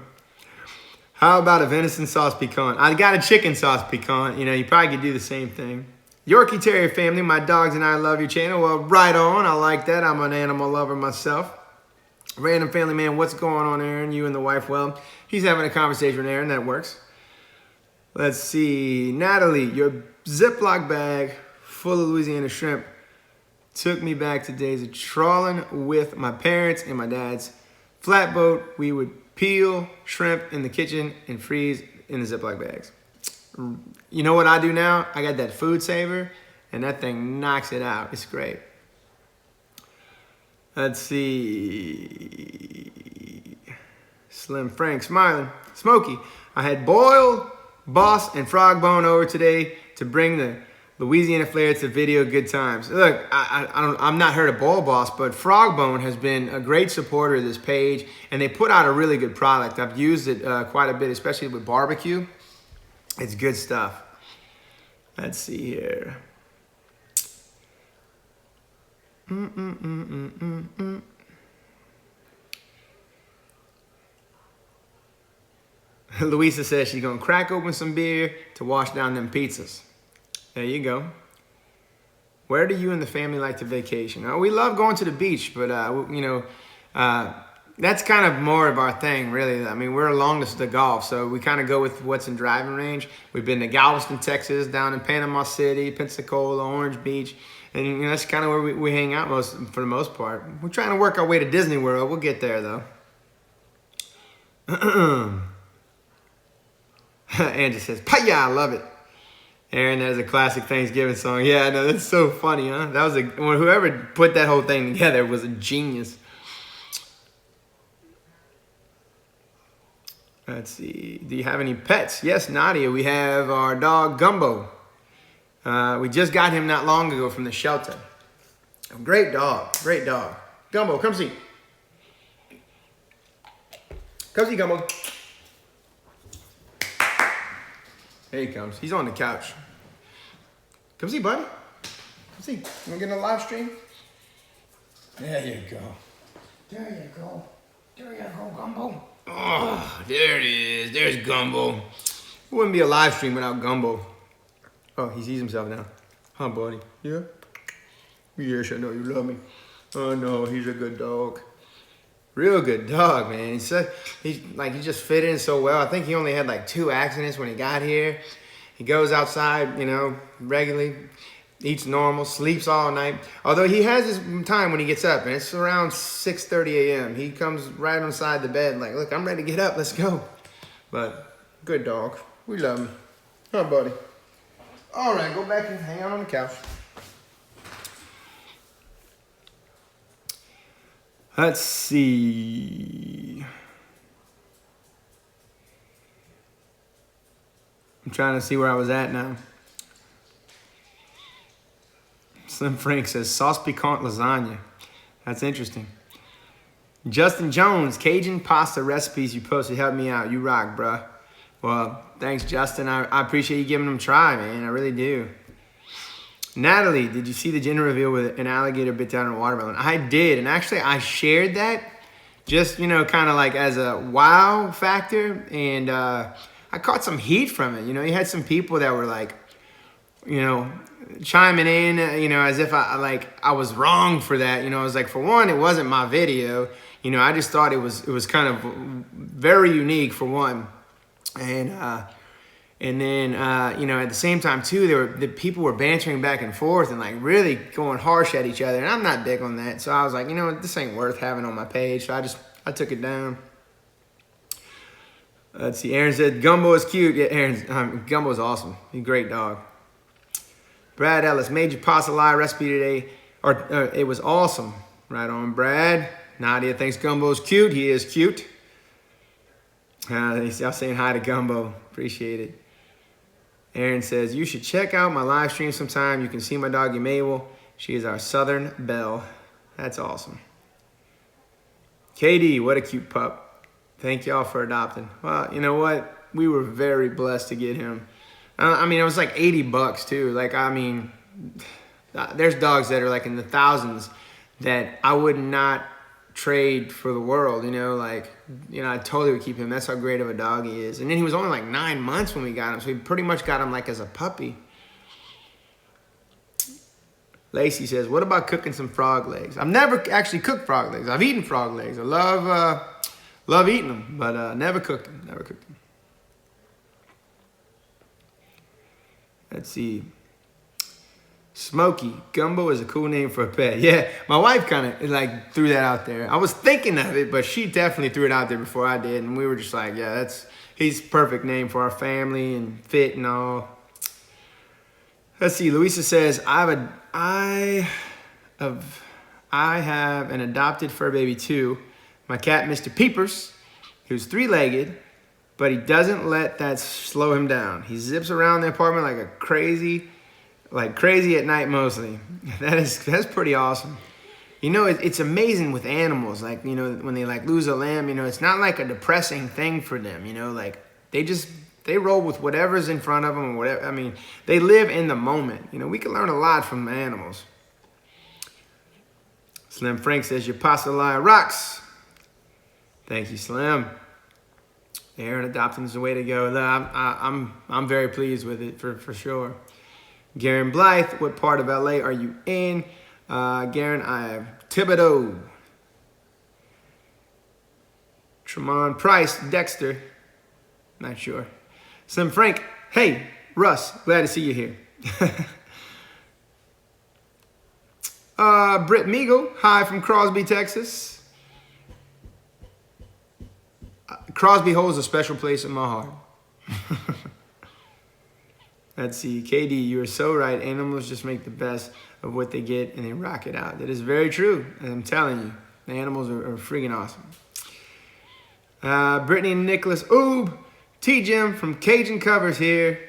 How about a venison sauce pecan? I got a chicken sauce pecan. You know, you probably could do the same thing. Yorkie Terrier family, my dogs and I love your channel. Well, right on. I like that. I'm an animal lover myself. Random Family Man, what's going on, Aaron? You and the wife? Well, he's having a conversation with Aaron. That works. Let's see. Natalie, your Ziploc bag full of Louisiana shrimp took me back to days of trawling with my parents and my dad's flatboat. We would peel shrimp in the kitchen and freeze in the Ziploc bags. You know what I do now? I got that food saver, and that thing knocks it out. It's great. Let's see. Slim Frank smiling. Smokey, I had boiled boss and frog bone over today to bring the Louisiana flair to video good times. Look, I'm not heard of boiled boss, but frog bone has been a great supporter of this page, and they put out a really good product. I've used it quite a bit, especially with barbecue. It's good stuff. Let's see here. Louisa says she's gonna crack open some beer to wash down them pizzas. There you go. Where do you and the family like to vacation? We love going to the beach, but you know, That's kind of more of our thing, really. I mean, we're along the Gulf, so we kind of go with what's in driving range. We've been to Galveston, Texas, down in Panama City, Pensacola, Orange Beach, and you know, that's kind of where we hang out for the most part. We're trying to work our way to Disney World. We'll get there, though. Angie says, "Paya, I love it." Aaron, there's a classic Thanksgiving song. Yeah, no, that's so funny, huh? That was whoever put that whole thing together was a genius. Let's see. Do you have any pets? Yes, Nadia. We have our dog Gumbo. We just got him not long ago from the shelter. Great dog. Great dog. Gumbo, come see. Come see, Gumbo. Here he comes. He's on the couch. Come see, buddy. Come see. You want to get in a live stream? There you go. There you go. There you go, Gumbo. Oh, there it is. There's Gumbo. It wouldn't be a live stream without Gumbo. Oh, he sees himself now. Huh, buddy? Yeah? Yes, I know you love me. Oh, no, he's a good dog. Real good dog, man. He just fit in so well. I think he only had like 2 accidents when he got here. He goes outside, you know, regularly, eats normal, sleeps all night. Although he has his time when he gets up, and it's around 6:30 a.m. He comes right inside the bed like, look, I'm ready to get up. Let's go. But good dog. We love him. Huh, buddy? All right, go back and hang out on the couch. Let's see. I'm trying to see where I was at now. Slim Frank says, sauce piquant lasagna. That's interesting. Justin Jones, Cajun pasta recipes you posted helped me out. You rock, bruh. Well, thanks, Justin. I appreciate you giving them a try, man. I really do. Natalie, did you see the gender reveal with an alligator bit down in a watermelon? I did, and actually I shared that just, you know, kind of like as a wow factor, and I caught some heat from it. You know, you had some people that were like, you know, chiming in, you know, as if I was wrong for that. You know, I was like, for one, it wasn't my video. You know, I just thought it was kind of very unique for one, and then, you know, at the same time, too, the people were bantering back and forth and, like, really going harsh at each other. And I'm not big on that. So I was like, you know what, this ain't worth having on my page. So I took it down. Let's see. Aaron said, Gumbo is cute. Yeah, Gumbo's awesome. He's a great dog. Brad Ellis, made your pasta lie recipe today. It was awesome. Right on, Brad. Nadia thinks Gumbo's cute. He is cute. Y'all saying hi to Gumbo. Appreciate it. Aaron says, you should check out my live stream sometime. You can see my doggy Mabel. She is our Southern Belle. That's awesome. KD, what a cute pup. Thank y'all for adopting. Well, you know what? We were very blessed to get him. I mean, it was like $80 too. Like, I mean, there's dogs that are like in the thousands that I would not trade for the world, you know, like, you know, I totally would keep him. That's how great of a dog he is. And then he was only like 9 months when we got him, so we pretty much got him like as a puppy. Lacey says, what about cooking some frog legs? I've never actually cooked frog legs. I've eaten frog legs. I love eating them, but never cooked them. Never cooked them. Let's see. Smokey, Gumbo is a cool name for a pet. Yeah, my wife kind of like threw that out there. I was thinking of it, but she definitely threw it out there before I did, and we were just like, yeah, he's perfect name for our family and fit and all. Let's see. Louisa says, I have an adopted fur baby too. My cat, Mr. Peepers, he was 3-legged, but he doesn't let that slow him down. He zips around the apartment like crazy at night mostly. That's pretty awesome. You know, it's amazing with animals. Like, you know, when they like lose a limb, you know, it's not like a depressing thing for them. You know, like they roll with whatever's in front of them or whatever. I mean, they live in the moment. You know, we can learn a lot from animals. Slim Frank says your pasta lie rocks. Thank you, Slim. Aaron, adopting is the way to go. I'm very pleased with it for sure. Garen Blythe, what part of LA are you in? Garen, I have Thibodeau. Tremont Price, Dexter, not sure. Slim Frank, hey, Russ, glad to see you here. Britt Meagle, hi from Crosby, Texas. Crosby holds a special place in my heart. Let's see, KD, you are so right. Animals just make the best of what they get and they rock it out. That is very true. And I'm telling you, the animals are freaking awesome. Brittany and Nicholas Oob, T-Jim from Cajun Covers here.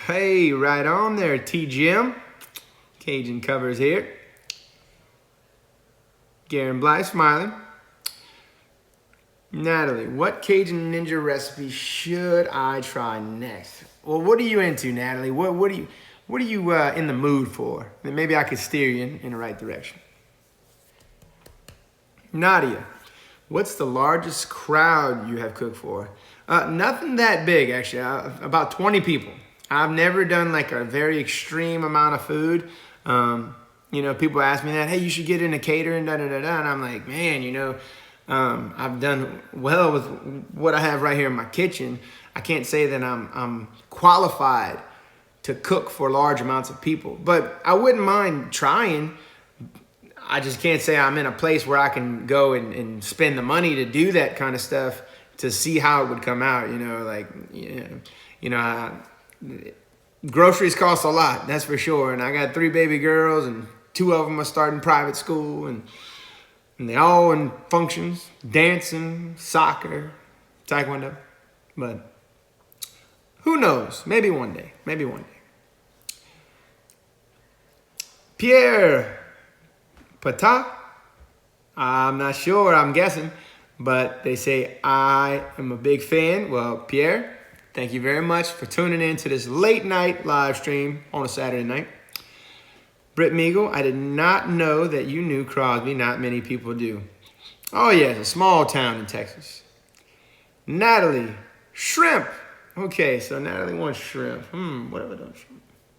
Hey, right on there, T-Jim. Cajun Covers here. Garen Bly smiling. Natalie, what Cajun Ninja recipe should I try next? Well, what are you into, Natalie? What are you in the mood for? Then maybe I could steer you in the right direction. Nadia, what's the largest crowd you have cooked for? Nothing that big, actually. About 20 people. I've never done like a very extreme amount of food. You know, people ask me that, hey, you should get into catering, and I'm like, man, you know, I've done well with what I have right here in my kitchen. I can't say that I'm qualified to cook for large amounts of people, but I wouldn't mind trying. I just can't say I'm in a place where I can go and spend the money to do that kind of stuff to see how it would come out. You know, like, groceries cost a lot, that's for sure. And I got 3 baby girls, and 2 of them are starting private school, and they all in functions, dancing, soccer, taekwondo. But who knows? Maybe one day. Maybe one day. Pierre Pata? I'm not sure. I'm guessing. But they say, I am a big fan. Well, Pierre, thank you very much for tuning in to this late night live stream on a Saturday night. Britt Meagle, I did not know that you knew Crosby. Not many people do. Oh, yeah, it's a small town in Texas. Natalie, shrimp. Okay, so Natalie wants shrimp. What have I done?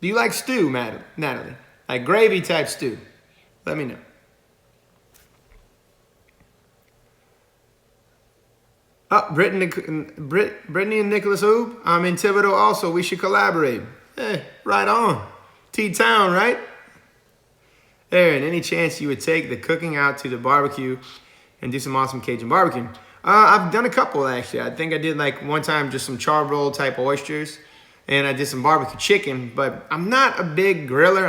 Do you like stew, Natalie? Like gravy type stew? Let me know. Oh, Brittany and Nicholas Oob, I'm in Thibodeau also. We should collaborate. Hey, right on. T-Town, right? Aaron, any chance you would take the cooking out to the barbecue and do some awesome Cajun barbecue? I've done a couple, actually. I think I did like one time just some charbroil type oysters, and I did some barbecue chicken, but I'm not a big griller.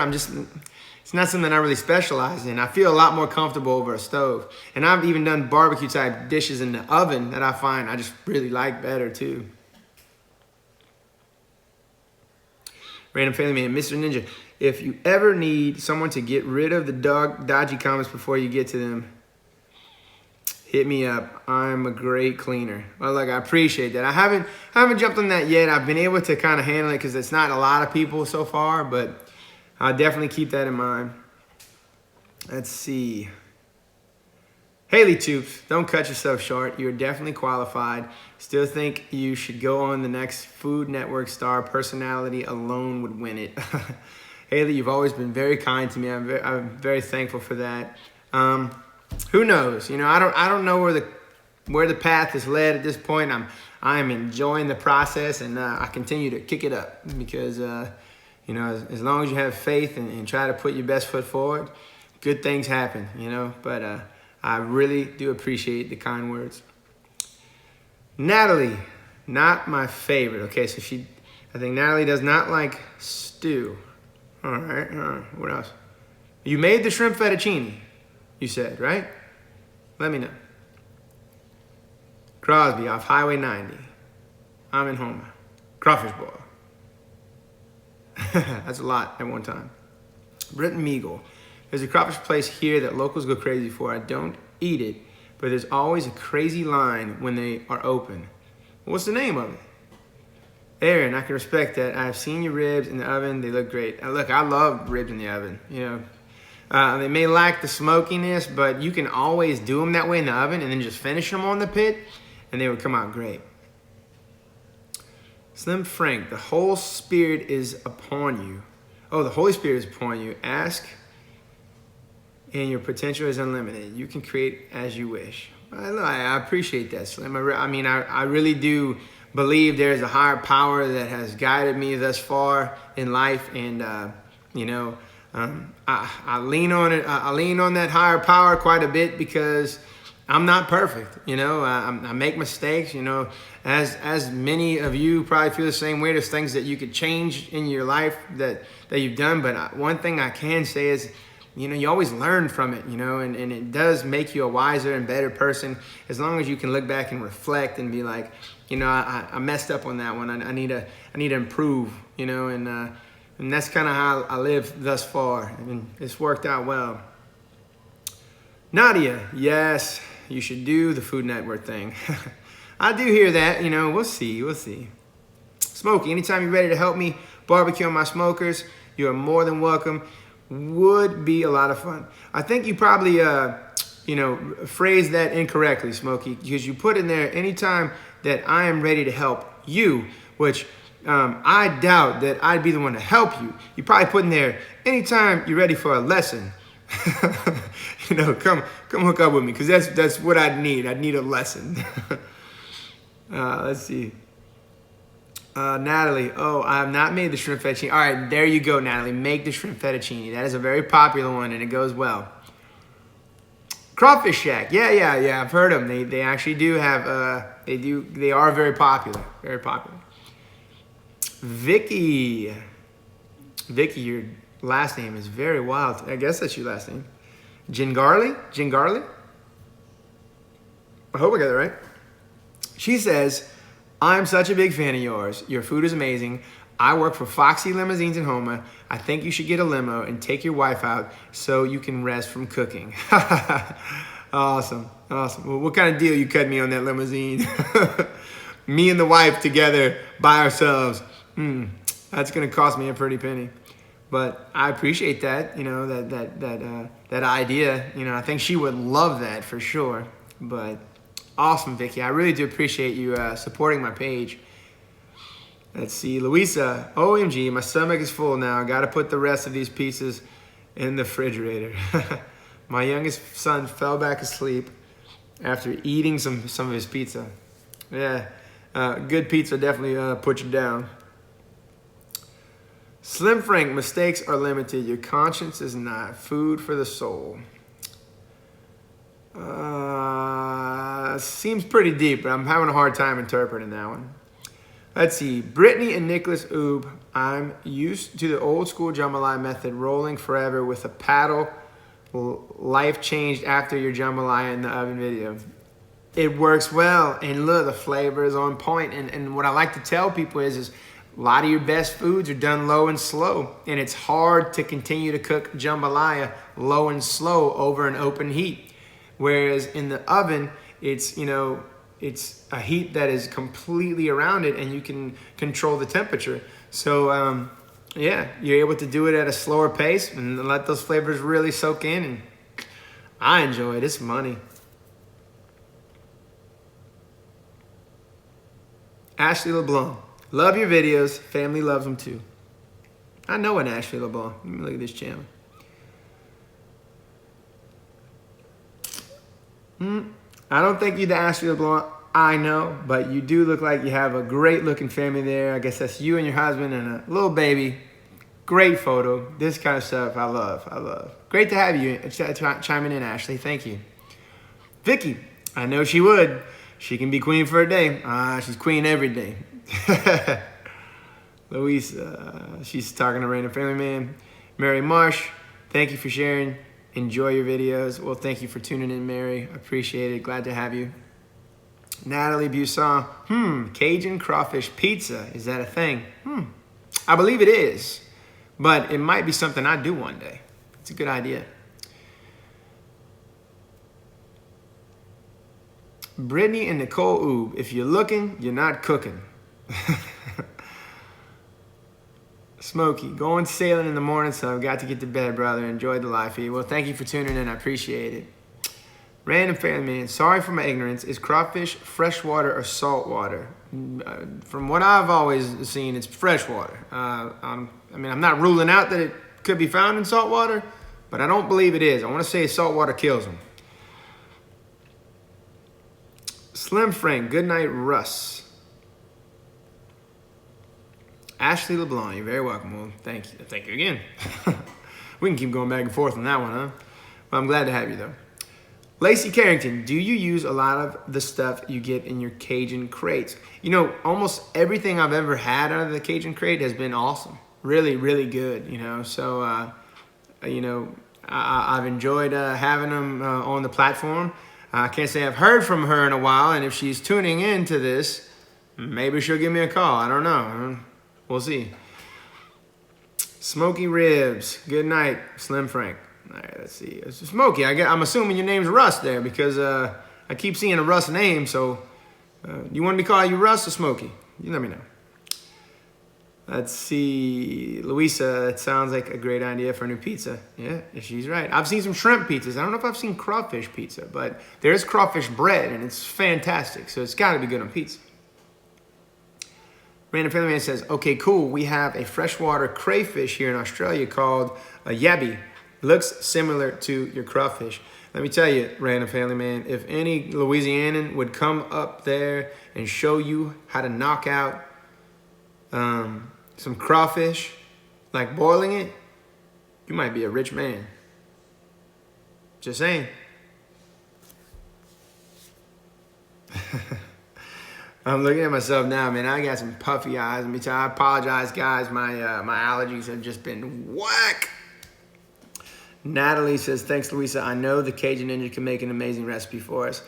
It's not something I really specialize in. I feel a lot more comfortable over a stove. And I've even done barbecue type dishes in the oven that I find I just really like better too. Random Family Man, Mr. Ninja, if you ever need someone to get rid of the dodgy comments before you get to them, hit me up. I'm a great cleaner. Well, look, I appreciate that. I haven't jumped on that yet. I've been able to kind of handle it because it's not a lot of people so far, but I'll definitely keep that in mind. Let's see. Haley Toops, don't cut yourself short. You're definitely qualified. Still think you should go on the next Food Network star. Personality alone would win it. Haley, you've always been very kind to me. I'm very thankful for that. Who knows? You know, I don't know where the path is led at this point. I am enjoying the process, and I continue to kick it up because you know, as long as you have faith and try to put your best foot forward, good things happen. You know, but I really do appreciate the kind words. Natalie, not my favorite. Okay, so I think Natalie does not like stew. All right. What else? You made the shrimp fettuccine, you said, right? Let me know. Crosby off Highway 90. I'm in Houma. Crawfish boil. That's a lot at one time. Britt Meagle. There's a crawfish place here that locals go crazy for. I don't eat it, but there's always a crazy line when they are open. What's the name of it? Aaron, I can respect that. I've seen your ribs in the oven. They look great. Look, I love ribs in the oven. You know, they may lack the smokiness, but you can always do them that way in the oven and then just finish them on the pit, and they would come out great. Slim Frank, the Holy Spirit is upon you. Oh, the Holy Spirit is upon you. Ask, and your potential is unlimited. You can create as you wish. I appreciate that, Slim. I really do believe there's a higher power that has guided me thus far in life, and I lean on it. I lean on that higher power quite a bit because I'm not perfect. I make mistakes. As many of you probably feel the same way. There's things that you could change in your life that you've done, but one thing I can say is, you always learn from it, and it does make you a wiser and better person as long as you can look back and reflect and be like, I messed up on that one. I need to improve, and that's kind of how I live thus far. It's worked out well. Nadia, yes, you should do the Food Network thing. I do hear that, we'll see. Smokey, anytime you're ready to help me barbecue on my smokers, you are more than welcome. Would be a lot of fun. I think you probably, phrased that incorrectly, Smokey, because you put in there anytime that I am ready to help you, which I doubt that I'd be the one to help you. You probably put in there anytime you're ready for a lesson. Come hook up with me, because that's what I'd need. I'd need a lesson. Let's see. Natalie, I have not made the shrimp fettuccine. All right, there you go, Natalie. Make the shrimp fettuccine. That is a very popular one, and it goes well. Crawfish Shack. Yeah. I've heard them. They actually do have. They are very popular. Very popular. Vicky, your last name is very wild. I guess that's your last name. Jingarly. I hope I got it right. She says, I'm such a big fan of yours. Your food is amazing. I work for Foxy Limousines in Houma. I think you should get a limo and take your wife out so you can rest from cooking. Awesome. Well, what kind of deal you cut me on that limousine? Me and the wife together by ourselves. That's gonna cost me a pretty penny. But I appreciate that, that idea. I think she would love that for sure. But awesome, Vicky. I really do appreciate you supporting my page. Let's see, Louisa. OMG, my stomach is full now. I got to put the rest of these pizzas in the refrigerator. My youngest son fell back asleep after eating some of his pizza. Yeah, good pizza definitely puts you down. Slim Frank, mistakes are limited. Your conscience is not. Food for the soul. Seems pretty deep, but I'm having a hard time interpreting that one. Let's see. Brittany and Nicholas Oob. I'm used to the old school jambalaya method, rolling forever with a paddle. Life changed after your jambalaya in the oven video. It works well, and look, the flavor is on point. And what I like to tell people is a lot of your best foods are done low and slow, and it's hard to continue to cook jambalaya low and slow over an open heat. Whereas in the oven, it's a heat that is completely around it, and you can control the temperature. So you're able to do it at a slower pace and let those flavors really soak in. And I enjoy it. It's money. Ashley LeBlanc. Love your videos. Family loves them too. I know an Ashley LeBlanc. Let me look at this channel. I don't think you're the Ashley LeBlanc I know, but you do look like you have a great looking family there. I guess that's you and your husband and a little baby. Great photo. This kind of stuff I love. Great to have you chiming in, Ashley. Thank you. Vicky, I know she would. She can be queen for a day. She's queen every day. Louise, she's talking to Random Family Man. Mary Marsh, thank you for sharing. Enjoy your videos. Well, thank you for tuning in, Mary. Appreciate it. Glad to have you. Natalie Busson. Cajun crawfish pizza. Is that a thing? I believe it is. But it might be something I do one day. It's a good idea. Brittany and Nicole Oob. If you're looking, you're not cooking. Smokey, going sailing in the morning, so I've got to get to bed, brother. Enjoy the life feed. Well, thank you for tuning in. I appreciate it. Random Family Man, sorry for my ignorance. Is crawfish freshwater or saltwater? From what I've always seen, it's freshwater. I'm not ruling out that it could be found in saltwater, but I don't believe it is. I want to say saltwater kills them. Slim Frank, good night, Russ. Ashley LeBlanc, you're very welcome. Well, thank you. Thank you again. We can keep going back and forth on that one, huh? Well, I'm glad to have you, though. Lacey Carrington, do you use a lot of the stuff you get in your Cajun crates? You know, almost everything I've ever had out of the Cajun crate has been awesome. Really, really good, you know. So, you know, I've enjoyed having them on the platform. I can't say I've heard from her in a while, and if she's tuning in to this, maybe she'll give me a call. I don't know. We'll see. Smoky Ribs, good night, Slim Frank. All right, let's see. It's Smokey. I'm assuming your name's Russ there because I keep seeing a Russ name. So you want me to call you Russ or Smokey? You let me know. Let's see. Louisa, it sounds like a great idea for a new pizza. Yeah, she's right. I've seen some shrimp pizzas. I don't know if I've seen crawfish pizza, but there's crawfish bread, and it's fantastic. So it's got to be good on pizza. Random Family Man says, okay, cool. We have a freshwater crayfish here in Australia called a yabby. Looks similar to your crawfish. Let me tell you, Random Family Man, if any Louisianan would come up there and show you how to knock out some crawfish, like boiling it, you might be a rich man. Just saying. I'm looking at myself now, man. I got some puffy eyes. Let me tell you, I apologize, guys. My allergies have just been whack. Natalie says, thanks, Louisa. I know the Cajun Ninja can make an amazing recipe for us.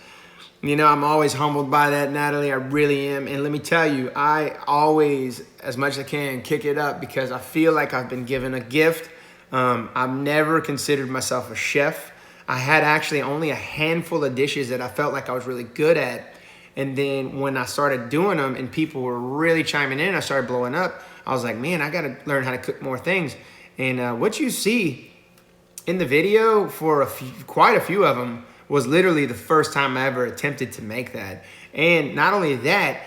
You know, I'm always humbled by that, Natalie. I really am. And let me tell you, I always, as much as I can, kick it up because I feel like I've been given a gift. I've never considered myself a chef. I had actually only a handful of dishes that I felt like I was really good at. And then when I started doing them and people were really chiming in, I started blowing up. I was like, man, I got to learn how to cook more things. And what you see in the video for quite a few of them was literally the first time I ever attempted to make that. And not only that,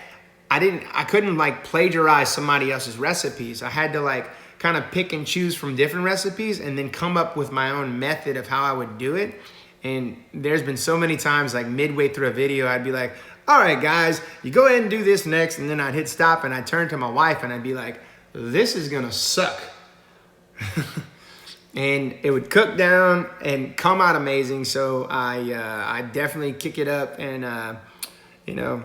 I couldn't like plagiarize somebody else's recipes. I had to like kind of pick and choose from different recipes and then come up with my own method of how I would do it. And there's been so many times like midway through a video, I'd be like, all right, guys, you go ahead and do this next. And then I'd hit stop and I'd turn to my wife and I'd be like, this is gonna suck. And it would cook down and come out amazing. So I definitely kick it up and, you know,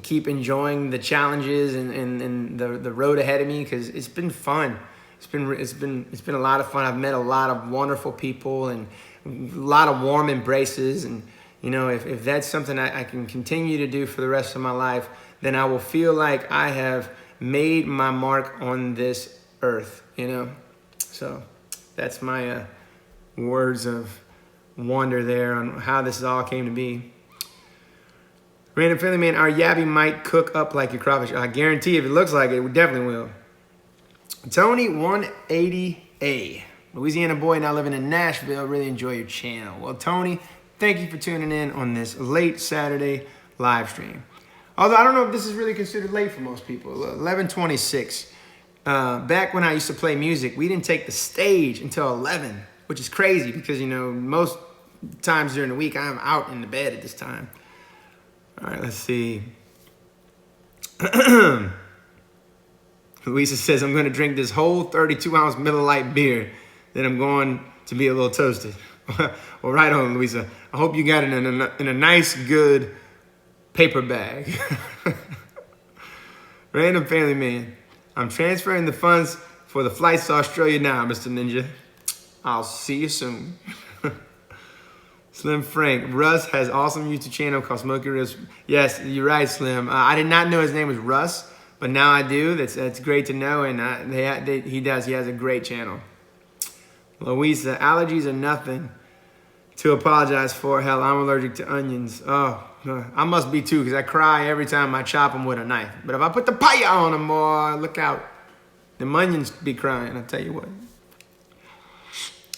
keep enjoying the challenges and the road ahead of me because it's been fun. It's been a lot of fun. I've met a lot of wonderful people and a lot of warm embraces. And, you know, if that's something I can continue to do for the rest of my life, then I will feel like I have made my mark on this earth, you know. So that's my words of wonder there on how this all came to be. Random Family Man, our yabby might cook up like your crawfish. I guarantee if it looks like it, it definitely will. Tony 180A, Louisiana boy now living in Nashville. Really enjoy your channel. Well, Tony, thank you for tuning in on this late Saturday live stream. Although I don't know if this is really considered late for most people. 11:26. Back when I used to play music, we didn't take the stage until 11, which is crazy because, you know, most times during the week, I'm out in the bed at this time. All right, let's see. Louisa says, I'm going to drink this whole 32-ounce Miller Lite beer. Then I'm going to be a little toasted. Well, right on, Louisa. I hope you got it in a nice, good paper bag. Random Family Man. I'm transferring the funds for the flights to Australia now, Mr. Ninja. I'll see you soon. Slim Frank. Russ has awesome YouTube channel called Smoky Ribs. Yes, you're right, Slim. I did not know his name was Russ, but now I do. That's great to know, and he does. He has a great channel. Louisa, allergies are nothing to apologize for. Hell, I'm allergic to onions. Oh, I must be too, because I cry every time I chop them with a knife. But if I put the pie on them, boy, look out. The onions be crying, I'll tell you what.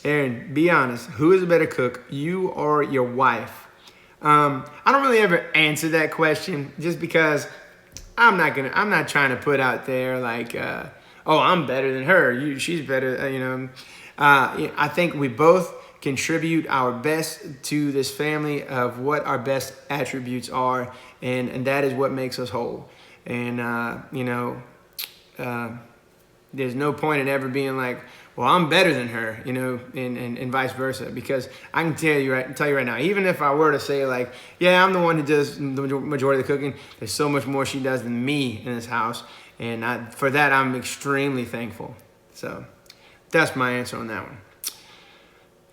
Aaron, be honest. Who is a better cook, you or your wife? I don't really ever answer that question just because I'm not trying to put out there like, oh, I'm better than her. She's better, you know. I think we both contribute our best to this family of what our best attributes are, and that is what makes us whole. And there's no point in ever being like, well, I'm better than her, and vice versa. Because I can tell you right now, even if I were to say like, yeah, I'm the one who does the majority of the cooking, there's so much more she does than me in this house. And for that, I'm extremely thankful. So that's my answer on that one.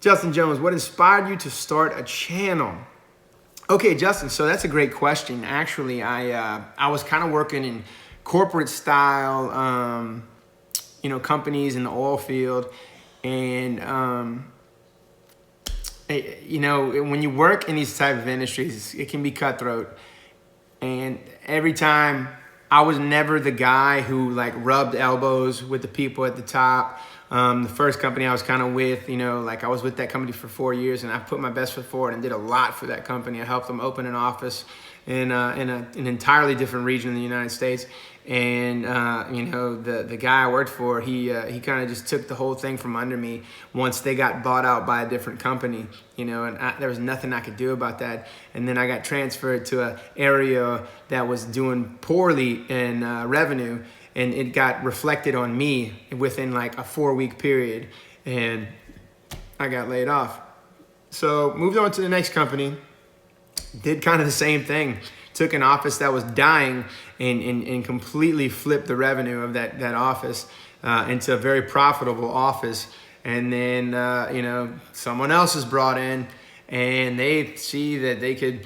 Justin Jones, what inspired you to start a channel? Okay, Justin, so that's a great question. Actually, I was kind of working in corporate style, companies in the oil field. And, when you work in these type of industries, it can be cutthroat. And every time, I was never the guy who like rubbed elbows with the people at the top. The first company I was kind of with, I was with that company for 4 years, and I put my best foot forward and did a lot for that company. I helped them open an office in an entirely different region in the United States. And, the guy I worked for, he kind of just took the whole thing from under me once they got bought out by a different company, and there was nothing I could do about that. And then I got transferred to an area that was doing poorly in revenue, and it got reflected on me within like a 4-week period, and I got laid off. So moved on to the next company, did kind of the same thing. Took an office that was dying and completely flipped the revenue of that office into a very profitable office. And then, someone else is brought in, and they see that they could,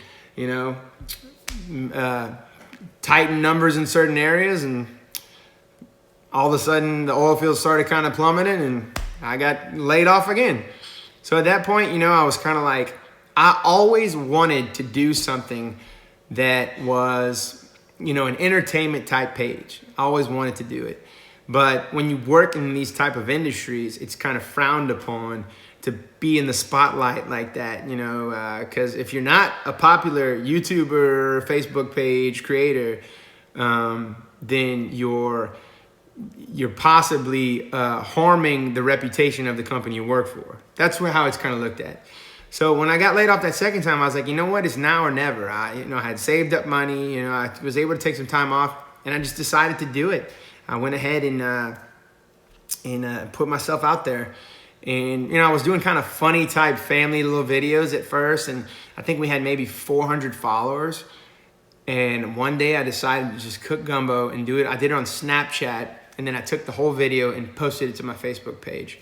tighten numbers in certain areas, and all of a sudden the oil field started kind of plummeting, and I got laid off again. So at that point, I was kind of like, I always wanted to do something that was, an entertainment type page. I always wanted to do it. But when you work in these type of industries, it's kind of frowned upon to be in the spotlight like that, because if you're not a popular YouTuber, Facebook page creator, then you're possibly harming the reputation of the company you work for. That's how it's kind of looked at. So when I got laid off that second time, I was like, you know what? It's now or never. I had saved up money. I was able to take some time off, and I just decided to do it. I went ahead and put myself out there. And, I was doing kind of funny type family little videos at first, and I think we had maybe 400 followers. And one day I decided to just cook gumbo and do it. I did it on Snapchat, and then I took the whole video and posted it to my Facebook page.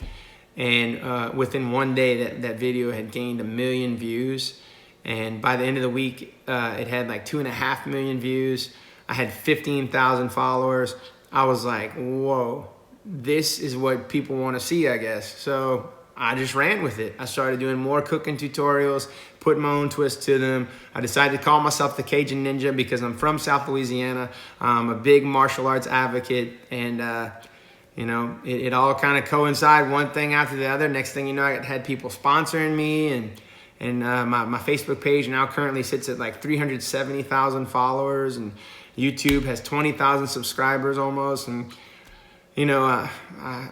And within one day, that video had gained 1 million views. And by the end of the week, it had like 2.5 million views. I had 15,000 followers. I was like, whoa, this is what people want to see, I guess. So I just ran with it. I started doing more cooking tutorials, put my own twist to them. I decided to call myself the Cajun Ninja because I'm from South Louisiana. I'm a big martial arts advocate, and it all kind of coincided, one thing after the other. Next thing you know, I had people sponsoring me, and my Facebook page now currently sits at like 370,000 followers, and YouTube has 20,000 subscribers almost. And I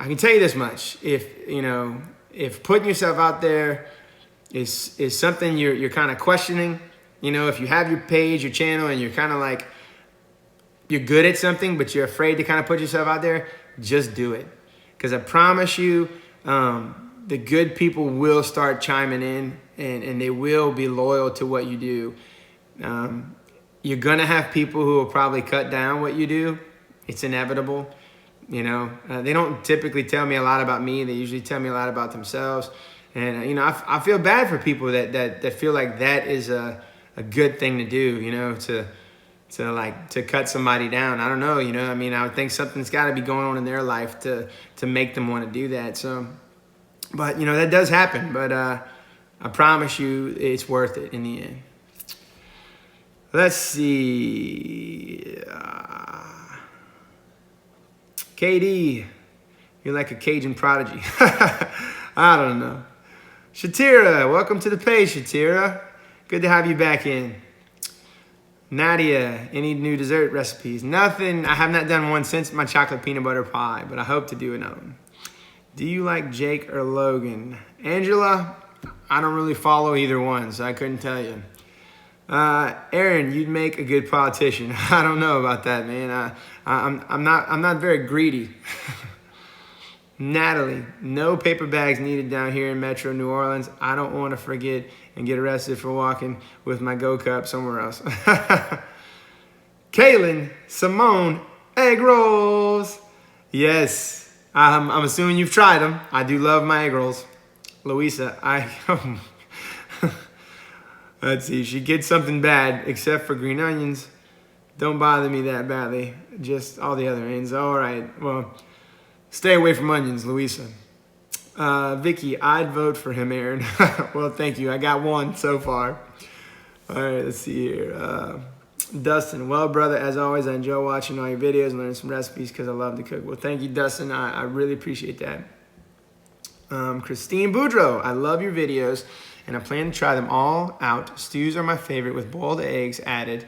can tell you this much: if putting yourself out there is something you're kind of questioning, if you have your page, your channel, and you're kind of like you're good at something, but you're afraid to kind of put yourself out there, just do it. Because I promise you, the good people will start chiming in, and they will be loyal to what you do. You're going to have people who will probably cut down what you do. It's inevitable. They don't typically tell me a lot about me. They usually tell me a lot about themselves. And, I feel bad for people that feel like that is a good thing to do, to cut somebody down. I don't know, I would think something's got to be going on in their life to make them want to do that. So, but, that does happen. But I promise you it's worth it in the end. Let's see. KD, you're like a Cajun prodigy. I don't know. Shatira, welcome to the page, Shatira. Good to have you back in. Nadia, any new dessert recipes? Nothing. I have not done one since my chocolate peanut butter pie, but I hope to do another one. Do you like Jake or Logan? Angela, I don't really follow either one, so I couldn't tell you. Aaron, you'd make a good politician. I don't know about that, man. I'm not very greedy. Natalie, no paper bags needed down here in Metro New Orleans. I don't want to forget and get arrested for walking with my Go Cup somewhere else. Kaylin, Simone, egg rolls. Yes, I'm assuming you've tried them. I do love my egg rolls. Louisa, let's see, she gets something bad except for green onions. Don't bother me that badly. Just all the other ends. All right, well, stay away from onions, Louisa. Vicky, I'd vote for him, Aaron. Well, thank you. I got one so far. All right, let's see here. Dustin, well, brother, as always, I enjoy watching all your videos and learning some recipes because I love to cook. Well, thank you, Dustin. I really appreciate that. Christine Boudreau, I love your videos, and I plan to try them all out. Stews are my favorite with boiled eggs added.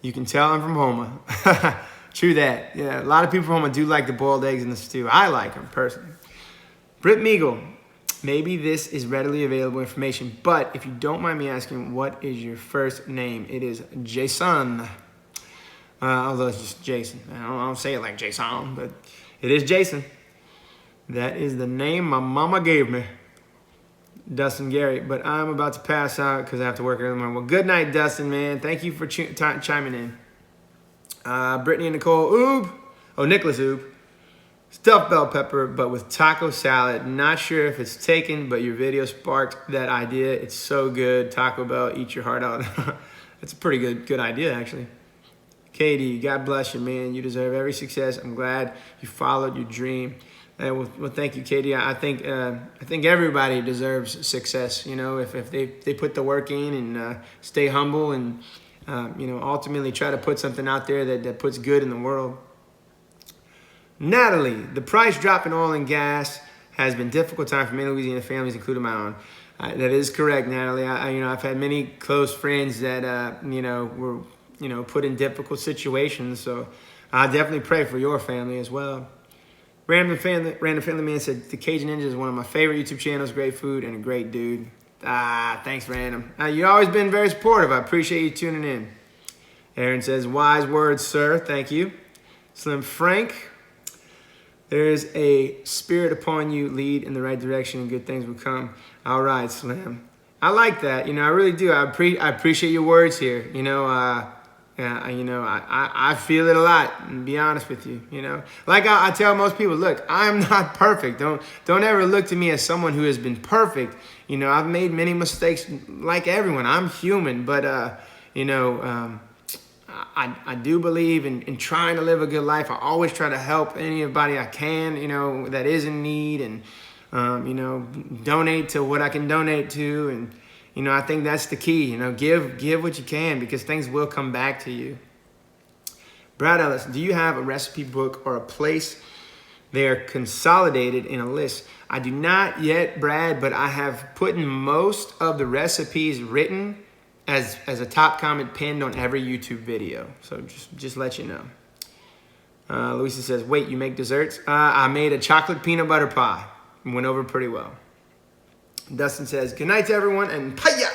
You can tell I'm from Houma. True that. Yeah, a lot of people from Houma do like the boiled eggs in the stew. I like them, personally. Britt Meagle, maybe this is readily available information, but if you don't mind me asking, what is your first name? It is Jason. Although it's just Jason. I don't say it like Jason, but it is Jason. That is the name my mama gave me. Dustin Gary, but I'm about to pass out because I have to work early in the morning. Well, good night, Dustin, man. Thank you for chiming in. Brittany and Nicole Oob. Oh, Nicholas Oob. Stuffed bell pepper, but with taco salad. Not sure if it's taken, but your video sparked that idea. It's so good. Taco Bell, eat your heart out. That's a pretty good idea, actually. Katie, God bless you, man. You deserve every success. I'm glad you followed your dream. Well, thank you, Katie. I think everybody deserves success. You know, if they put the work in and stay humble and ultimately try to put something out there that puts good in the world. Natalie, the price drop in oil and gas has been a difficult time for many Louisiana families, including my own. That is correct, Natalie. I've had many close friends that were put in difficult situations. So I definitely pray for your family as well. Random Family Man said, the Cajun Ninja is one of my favorite YouTube channels, great food, and a great dude. Thanks, Random. You've always been very supportive. I appreciate you tuning in. Aaron says, wise words, sir. Thank you. Slim Frank, there is a spirit upon you, lead in the right direction, and good things will come. All right, Slim. I like that. I really do. I appreciate your words here. I feel it a lot, and be honest with you, Like I tell most people, look, I'm not perfect. Don't ever look to me as someone who has been perfect. I've made many mistakes like everyone. I'm human, but, I do believe in trying to live a good life. I always try to help anybody I can, that is in need and, donate to what I can donate to. And, I think that's the key, give what you can because things will come back to you. Brad Ellis, do you have a recipe book or a place they are consolidated in a list? I do not yet, Brad, but I have put in most of the recipes written as a top comment pinned on every YouTube video. So just let you know. Louisa says, wait, you make desserts? I made a chocolate peanut butter pie. It went over pretty well. Dustin says, good night to everyone, and paya!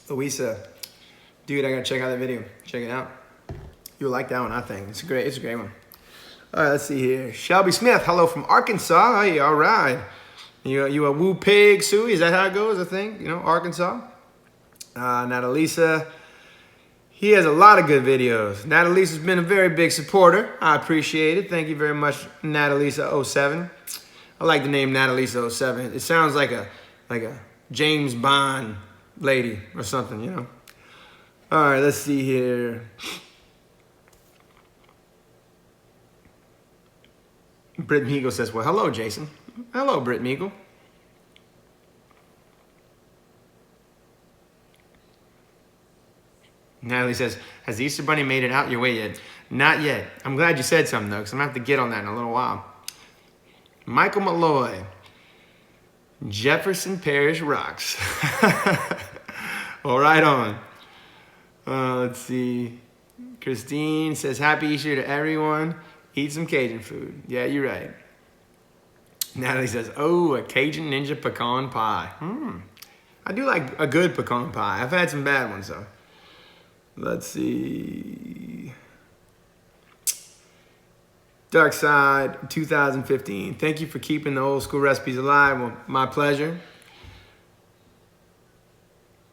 Louisa, dude, I gotta check out that video. Check it out. You'll like that one, I think. It's a great one. All right, let's see here. Shelby Smith, hello from Arkansas. Hey, all right. You a woo pig, Suey? Is that how it goes, I think? Arkansas? Natalisa, he has a lot of good videos. Natalisa's been a very big supporter. I appreciate it. Thank you very much, Natalisa07. I like the name Natalisa07. It sounds like a James Bond lady or something, All right, let's see here. Britt Meagle says, well, hello, Jason. Hello, Britt Meagle. Natalie says, has the Easter Bunny made it out your way yet? Not yet. I'm glad you said something, though, because I'm going to have to get on that in a little while. Michael Malloy. Jefferson Parish rocks. Well, right on. Let's see. Christine says, happy Easter to everyone. Eat some Cajun food. Yeah, you're right. Natalie says, oh, a Cajun Ninja pecan pie. I do like a good pecan pie. I've had some bad ones, though. Let's see. Dark Side 2015. Thank you for keeping the old school recipes alive. Well, my pleasure.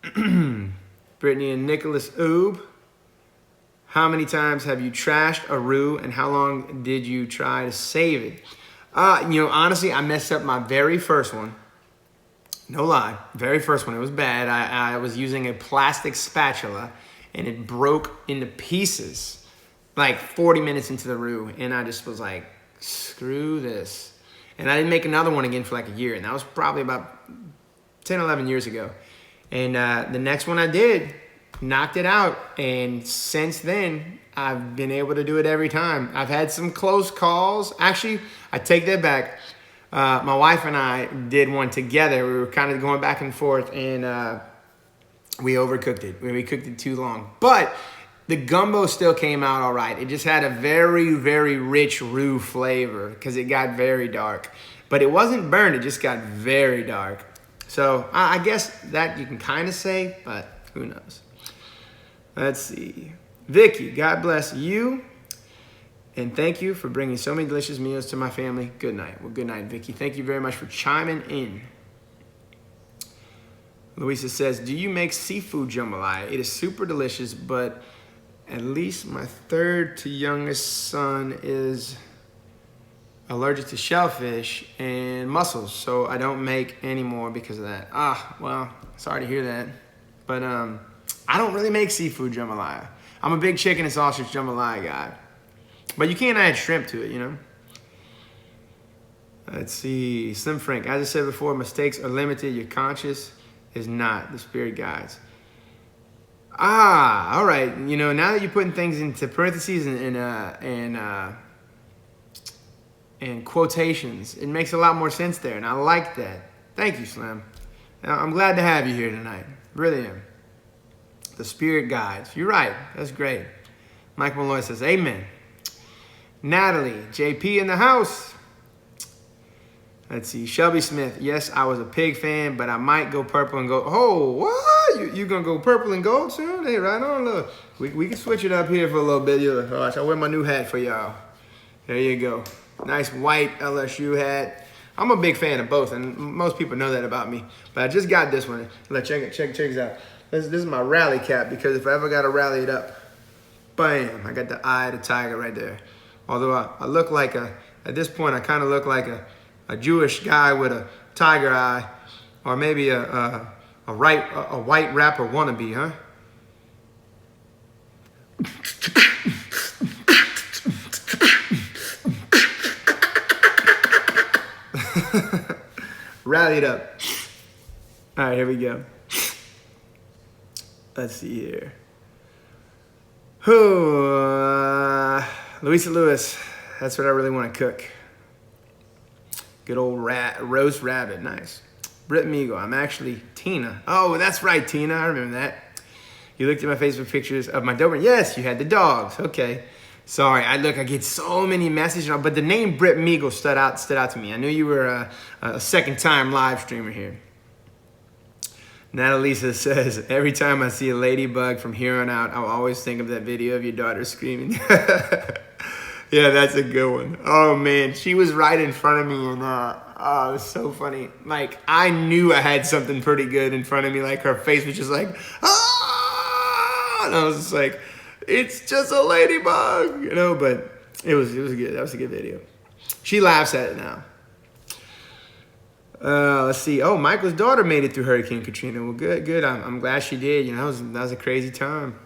Brittany and Nicholas Oob. How many times have you trashed a roux and how long did you try to save it? Honestly, I messed up my very first one. No lie, very first one. It was bad. I was using a plastic spatula and it broke into pieces like 40 minutes into the roux. And I just was like, screw this. And I didn't make another one again for like a year. And that was probably about 10, 11 years ago. And the next one I did, knocked it out. And since then, I've been able to do it every time. I've had some close calls. Actually, I take that back. My wife and I did one together. We were kind of going back and forth, and we overcooked it. We cooked it too long. But the gumbo still came out all right. It just had a very, very rich roux flavor because it got very dark. But it wasn't burned. It just got very dark. So I guess that you can kind of say, but who knows. Let's see. Vicky, God bless you. And thank you for bringing so many delicious meals to my family. Good night. Well, good night, Vicky. Thank you very much for chiming in. Louisa says, do you make seafood jambalaya? It is super delicious, but at least my third to youngest son is allergic to shellfish and mussels, so I don't make any more because of that. Well, sorry to hear that. But I don't really make seafood jambalaya. I'm a big chicken and sausage jambalaya guy. But you can't add shrimp to it, you know? Let's see. Slim Frank, as I said before, mistakes are limited. Your conscious is not. The spirit guides. All right. You know, now that you're putting things into parentheses and quotations, it makes a lot more sense there, and I like that. Thank you, Slim. Now, I'm glad to have you here tonight. Really am. The spirit guides. You're right. That's great. Mike Malloy says, amen. Natalie, JP in the house. Let's see. Shelby Smith. Yes, I was a pig fan, but I might go purple and gold. Oh, what? You gonna go purple and gold soon? Hey, right on. Look, we can switch it up here for a little bit. Watch, I'll wear my new hat for y'all. There you go. Nice white LSU hat. I'm a big fan of both, and most people know that about me. But I just got this one. Let's check this out. This is my rally cap, because if I ever got to rally it up, bam, I got the eye of the tiger right there. Although I look like at this point, I kind of look like a Jewish guy with a tiger eye, or maybe a white rapper wannabe, huh? Rally it up. All right, here we go. Let's see here. Louisa Lewis, that's what I really want to cook. Good old roast rabbit, nice. Britt Meagle, I'm actually Tina. Oh, that's right, Tina, I remember that. You looked at my Facebook pictures of my Doberman. Yes, you had the dogs, okay. Sorry, I get so many messages, but the name Britt Meagle stood out to me. I knew you were a second-time live streamer here. Natalisa says, every time I see a ladybug from here on out, I'll always think of that video of your daughter screaming. Yeah, that's a good one. Oh, man, she was right in front of me, and it was so funny. Like, I knew I had something pretty good in front of me. Like, her face was just like, ah! And I was just like, it's just a ladybug, you know, but it was good. That was a good video. She laughs at it now. Let's see. Oh, Michael's daughter made it through Hurricane Katrina. Well, good. I'm glad she did. You know, that was a crazy time.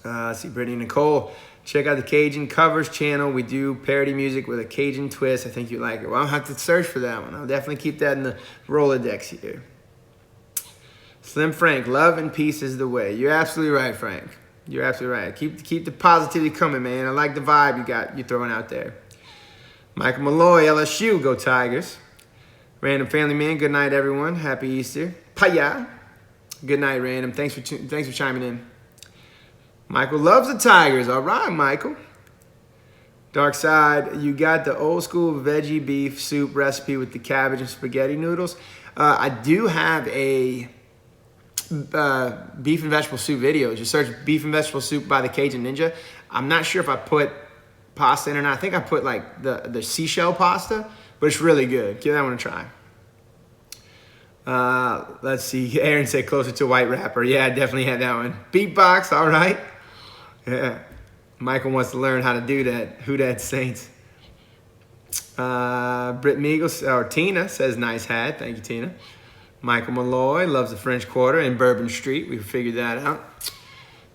Let's see. Brittany Nicole, check out the Cajun Covers channel. We do parody music with a Cajun twist. I think you like it. Well, I'll have to search for that one. I'll definitely keep that in the Rolodex here. Slim Frank, love and peace is the way. You're absolutely right, Frank. You're absolutely right. Keep the positivity coming, man. I like the vibe you're throwing out there. Michael Malloy, LSU, go Tigers. Random Family Man, good night, everyone. Happy Easter. Paya. Good night, Random. Thanks for chiming in. Michael loves the Tigers. All right, Michael. Dark Side, you got the old school veggie beef soup recipe with the cabbage and spaghetti noodles. I do have a beef and vegetable soup video. Just search beef and vegetable soup by the Cajun Ninja. I'm not sure if I put pasta in or not. I think I put like the seashell pasta, but it's really good. Give that one a try. Let's see. Aaron said closer to white wrapper. Yeah, I definitely had that one. Beatbox, all right. Yeah. Michael wants to learn how to do that. Who dat Saints? Britt Meagles, or Tina says nice hat. Thank you, Tina. Michael Malloy loves the French Quarter in Bourbon Street. We figured that out.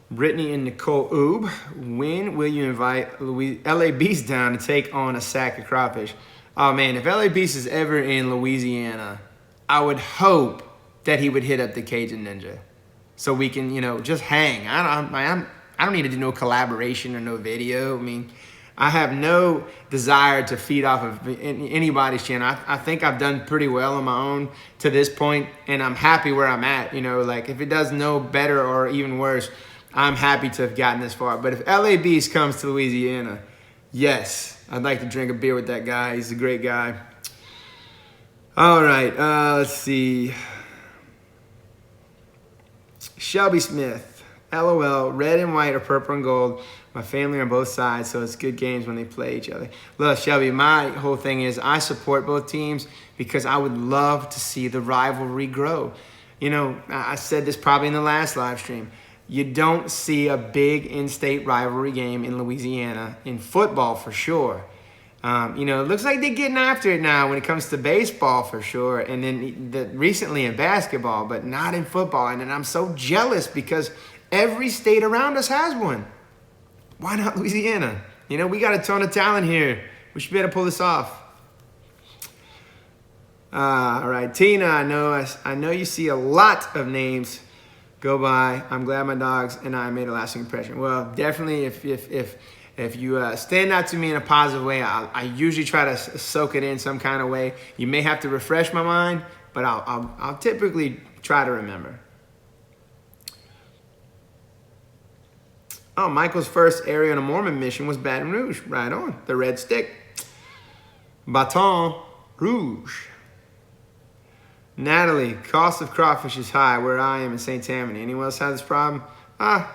Brittany and Nicole Oob. When will you invite LA Beast down to take on a sack of crawfish? Oh man, if LA Beast is ever in Louisiana, I would hope that he would hit up the Cajun Ninja, so we can, just hang. I don't need to do no collaboration or no video. I mean, I have no desire to feed off of anybody's channel. I think I've done pretty well on my own to this point, and I'm happy where I'm at. Like if it does no better or even worse, I'm happy to have gotten this far. But if LA Beast comes to Louisiana, yes, I'd like to drink a beer with that guy. He's a great guy. All right, let's see. Shelby Smith. LOL, red and white or purple and gold. My family are on both sides, so it's good games when they play each other. Look, Shelby, my whole thing is I support both teams because I would love to see the rivalry grow. I said this probably in the last live stream. You don't see a big in-state rivalry game in Louisiana, in football for sure. It looks like they're getting after it now when it comes to baseball for sure, and then recently in basketball, but not in football. And then I'm so jealous because every state around us has one. Why not Louisiana? We got a ton of talent here. We should be able to pull this off. All right, Tina, I know you see a lot of names go by. I'm glad my dogs and I made a lasting impression. Well, definitely if you stand out to me in a positive way, I usually try to soak it in some kind of way. You may have to refresh my mind, but I'll typically try to remember. Oh, Michael's first area on a Mormon mission was Baton Rouge. Right on. The Red Stick. Baton Rouge. Natalie, cost of crawfish is high where I am in St. Tammany. Anyone else have this problem? I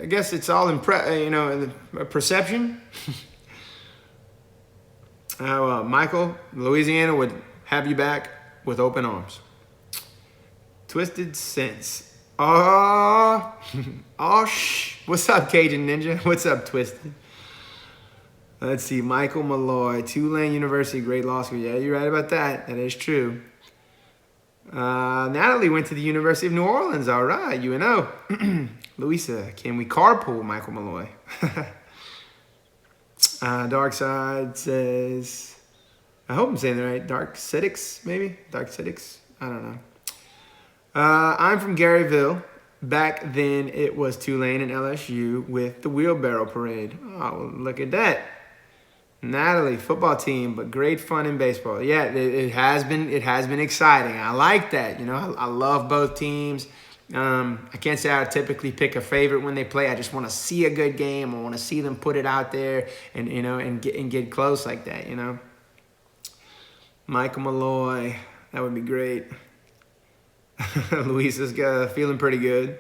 guess it's all in perception. Michael, Louisiana would have you back with open arms. Twisted Sense. What's up, Cajun Ninja? What's up, Twisted? Let's see, Michael Malloy, Tulane University, great law school. Yeah, you're right about that. That is true. Natalie went to the University of New Orleans. All right, UNO. Louisa, can we carpool, Michael Malloy? Dark Side says, I hope I'm saying that right. Dark Sidix, maybe? Dark Sidix? I don't know. I'm from Garyville. Back then, it was Tulane and LSU with the wheelbarrow parade. Oh, look at that. Natalie, football team, but great fun in baseball. Yeah, it has been exciting. I like that. I love both teams. I can't say I typically pick a favorite when they play. I just want to see a good game. I want to see them put it out there and get close like that. Michael Malloy, that would be great. Luisa's feeling pretty good.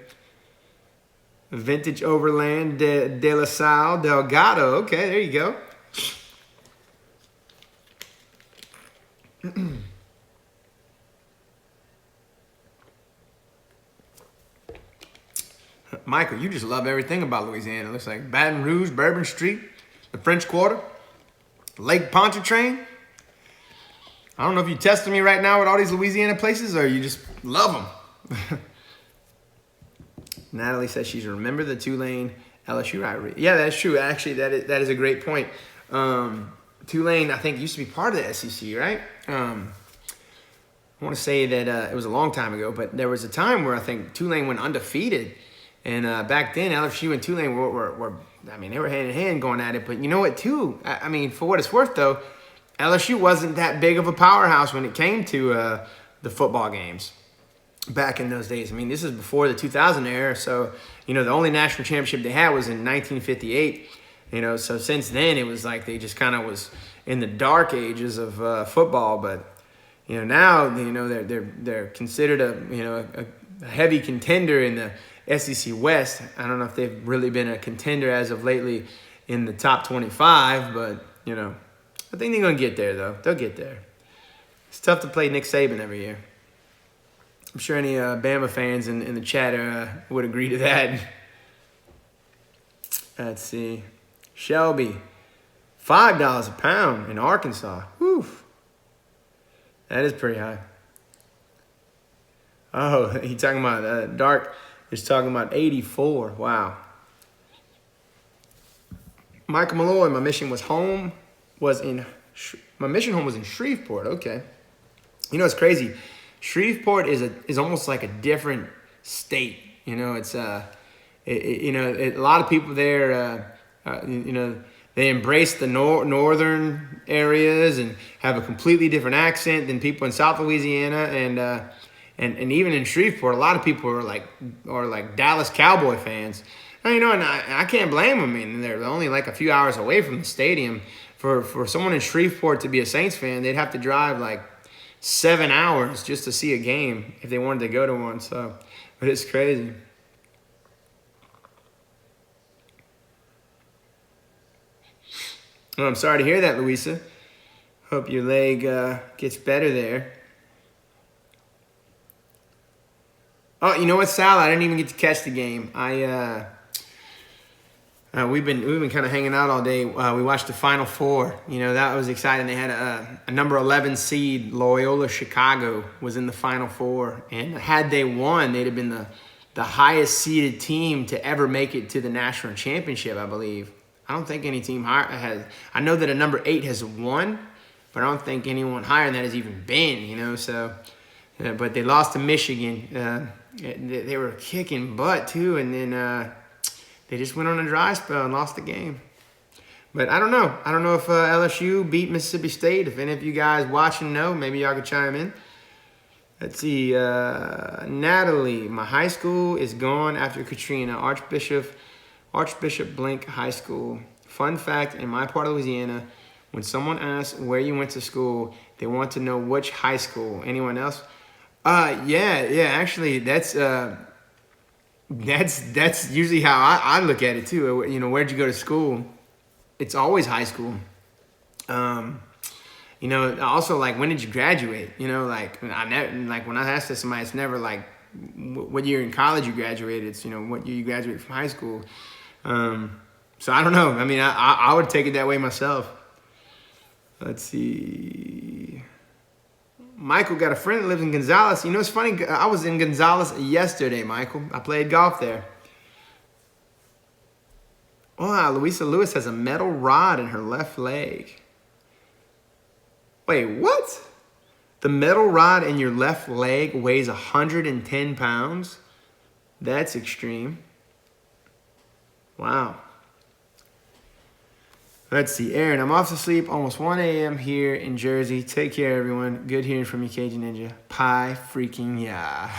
Vintage Overland de La Salle Delgado. Okay, there you go. Michael, you just love everything about Louisiana. It looks like Baton Rouge, Bourbon Street, the French Quarter, Lake Pontchartrain. I don't know if you're testing me right now with all these Louisiana places or you just love them. Natalie says she's remember the Tulane LSU rivalry. Yeah, that's true. Actually, that is a great point. Tulane, I think, used to be part of the SEC, right? I want to say that it was a long time ago, but there was a time where I think Tulane went undefeated. And back then, LSU and Tulane were they were hand in hand going at it. But you know what, too? For what it's worth, though, LSU wasn't that big of a powerhouse when it came to the football games back in those days. This is before the 2000 era. So, the only national championship they had was in 1958. So since then, it was like they just kind of was in the dark ages of football. But now they're considered a heavy contender in the SEC West. I don't know if they've really been a contender as of lately in the top 25, but I think they're gonna get there though. They'll get there. It's tough to play Nick Saban every year. I'm sure any Bama fans in the chat would agree to that. Let's see. Shelby, $5 a pound in Arkansas. Whew. That is pretty high. Oh, he talking about Dark is talking about 84. Wow. Michael Malloy, my mission home was in Shreveport. Okay. It's crazy. Shreveport is almost like a different state. It's a lot of people there. They embrace the northern areas and have a completely different accent than people in South Louisiana, and even in Shreveport, a lot of people are like Dallas Cowboy fans. And I can't blame them. I mean, they're only like a few hours away from the stadium. For someone in Shreveport to be a Saints fan, they'd have to drive like 7 hours just to see a game if they wanted to go to one. So, but it's crazy. Oh, I'm sorry to hear that, Louisa. Hope your leg gets better there. Oh, you know what, Sal? I didn't even get to catch the game. We've been kind of hanging out all day. We watched the Final Four. That was exciting. They had a number 11 seed, Loyola Chicago, was in the Final Four, and had they won, they'd have been the highest seeded team to ever make it to the national championship, I believe. I don't think any team has. I know that a number 8 has won, but I don't think anyone higher than that has even been. So, but they lost to Michigan. They were kicking butt too, and then. They just went on a dry spell and lost the game. But I don't know. I don't know if LSU beat Mississippi State. If any of you guys watching know, maybe y'all could chime in. Let's see. Natalie, my high school is gone after Katrina. Archbishop Blink High School. Fun fact, in my part of Louisiana, when someone asks where you went to school, they want to know which high school. Anyone else? Yeah. Actually, that's usually how I look at it too. Where'd you go to school? It's always high school. Also like, when did you graduate? When I ask this somebody, it's never like what year in college you graduated. It's what year you graduated from high school. So I don't know. I mean, I would take it that way myself. Let's see. Michael got a friend that lives in Gonzales. It's funny. I was in Gonzales yesterday, Michael. I played golf there. Wow, Louisa Lewis has a metal rod in her left leg. Wait, what? The metal rod in your left leg weighs 110 pounds? That's extreme. Wow. Let's see, Aaron, I'm off to sleep. Almost 1 a.m. here in Jersey. Take care, everyone. Good hearing from you, Cajun Ninja. Pie freaking yeah.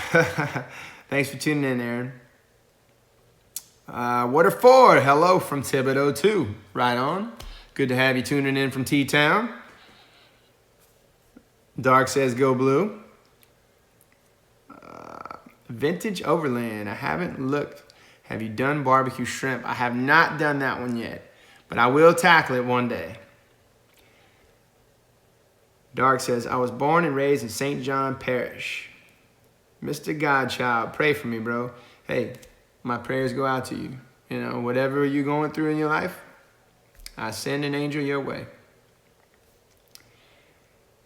Thanks for tuning in, Aaron. Waterford, hello from Thibodeau, too. Right on. Good to have you tuning in from T-Town. Dark says, go blue. Vintage Overland, I haven't looked. Have you done barbecue shrimp? I have not done that one yet. But I will tackle it one day. Dark says, I was born and raised in St. John Parish. Mr. Godchild, pray for me, bro. Hey, my prayers go out to you. Whatever you're going through in your life, I send an angel your way.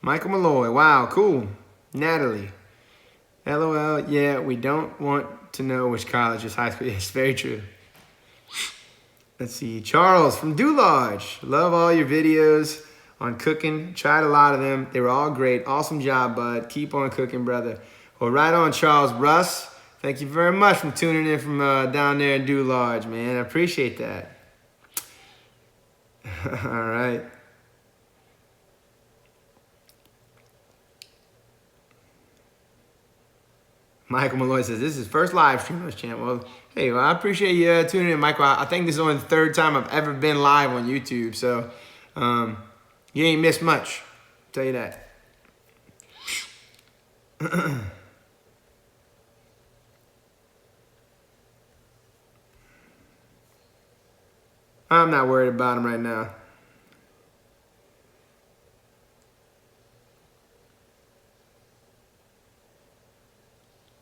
Michael Malloy, wow, cool. Natalie, LOL, yeah, we don't want to know which college is high school. It's very true. Let's see, Charles from Dulage. Love all your videos on cooking. Tried a lot of them. They were all great. Awesome job, bud. Keep on cooking, brother. Well, right on, Charles. Russ, thank you very much for tuning in from down there in Dulage, man. I appreciate that. All right. Michael Malloy says, this is first live stream on this channel. Well, hey, well, I appreciate you tuning in, Michael. I think this is only the third time I've ever been live on YouTube, so you ain't missed much. I'll tell you that. I'm not worried about him right now.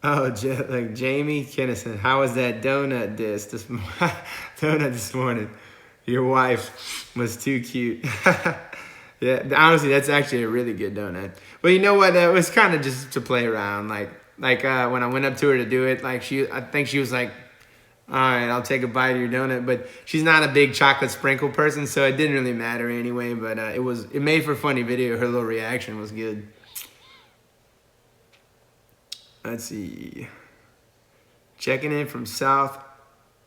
Oh, like Jamie Kennison, how was that donut this morning? Your wife was too cute. Yeah, honestly, that's actually a really good donut. But you know what? It was kind of just to play around. Like when I went up to her to do it, I think she was like, all right, I'll take a bite of your donut. But she's not a big chocolate sprinkle person, so it didn't really matter anyway. But it made for a funny video. Her little reaction was good. Let's see. Checking in from South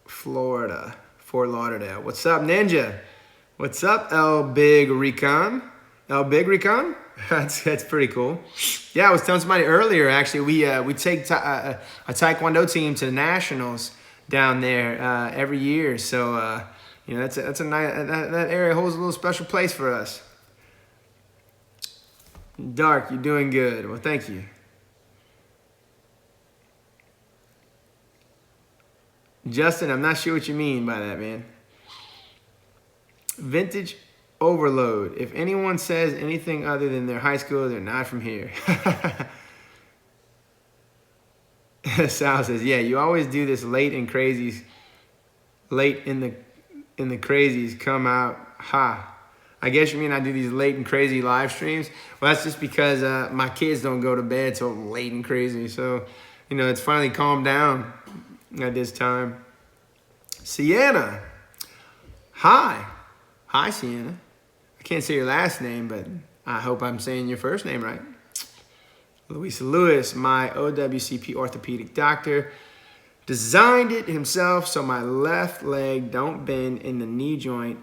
Florida, Fort Lauderdale. What's up, Ninja? What's up, El Big Recon? El Big Recon? That's pretty cool. Yeah, I was telling somebody earlier, actually, we take a Taekwondo team to the Nationals down there every year. So, you know, that's a nice, that area holds a little special place for us. Dark, you're doing good. Well, thank you. Justin, I'm not sure what you mean by that, man. Vintage overload. If anyone says anything other than their high school, they're not from here. Sal says, yeah, you always do this late in the crazies come out. Ha. I guess you mean I do these late and crazy live streams? Well, that's just because my kids don't go to bed till late and crazy. So, you know, it's finally calmed down at this time. Sienna. Hi. Hi, Sienna. I can't say your last name, but I hope I'm saying your first name right. Luisa Lewis, my OWCP orthopedic doctor, designed it himself so my left leg don't bend in the knee joint,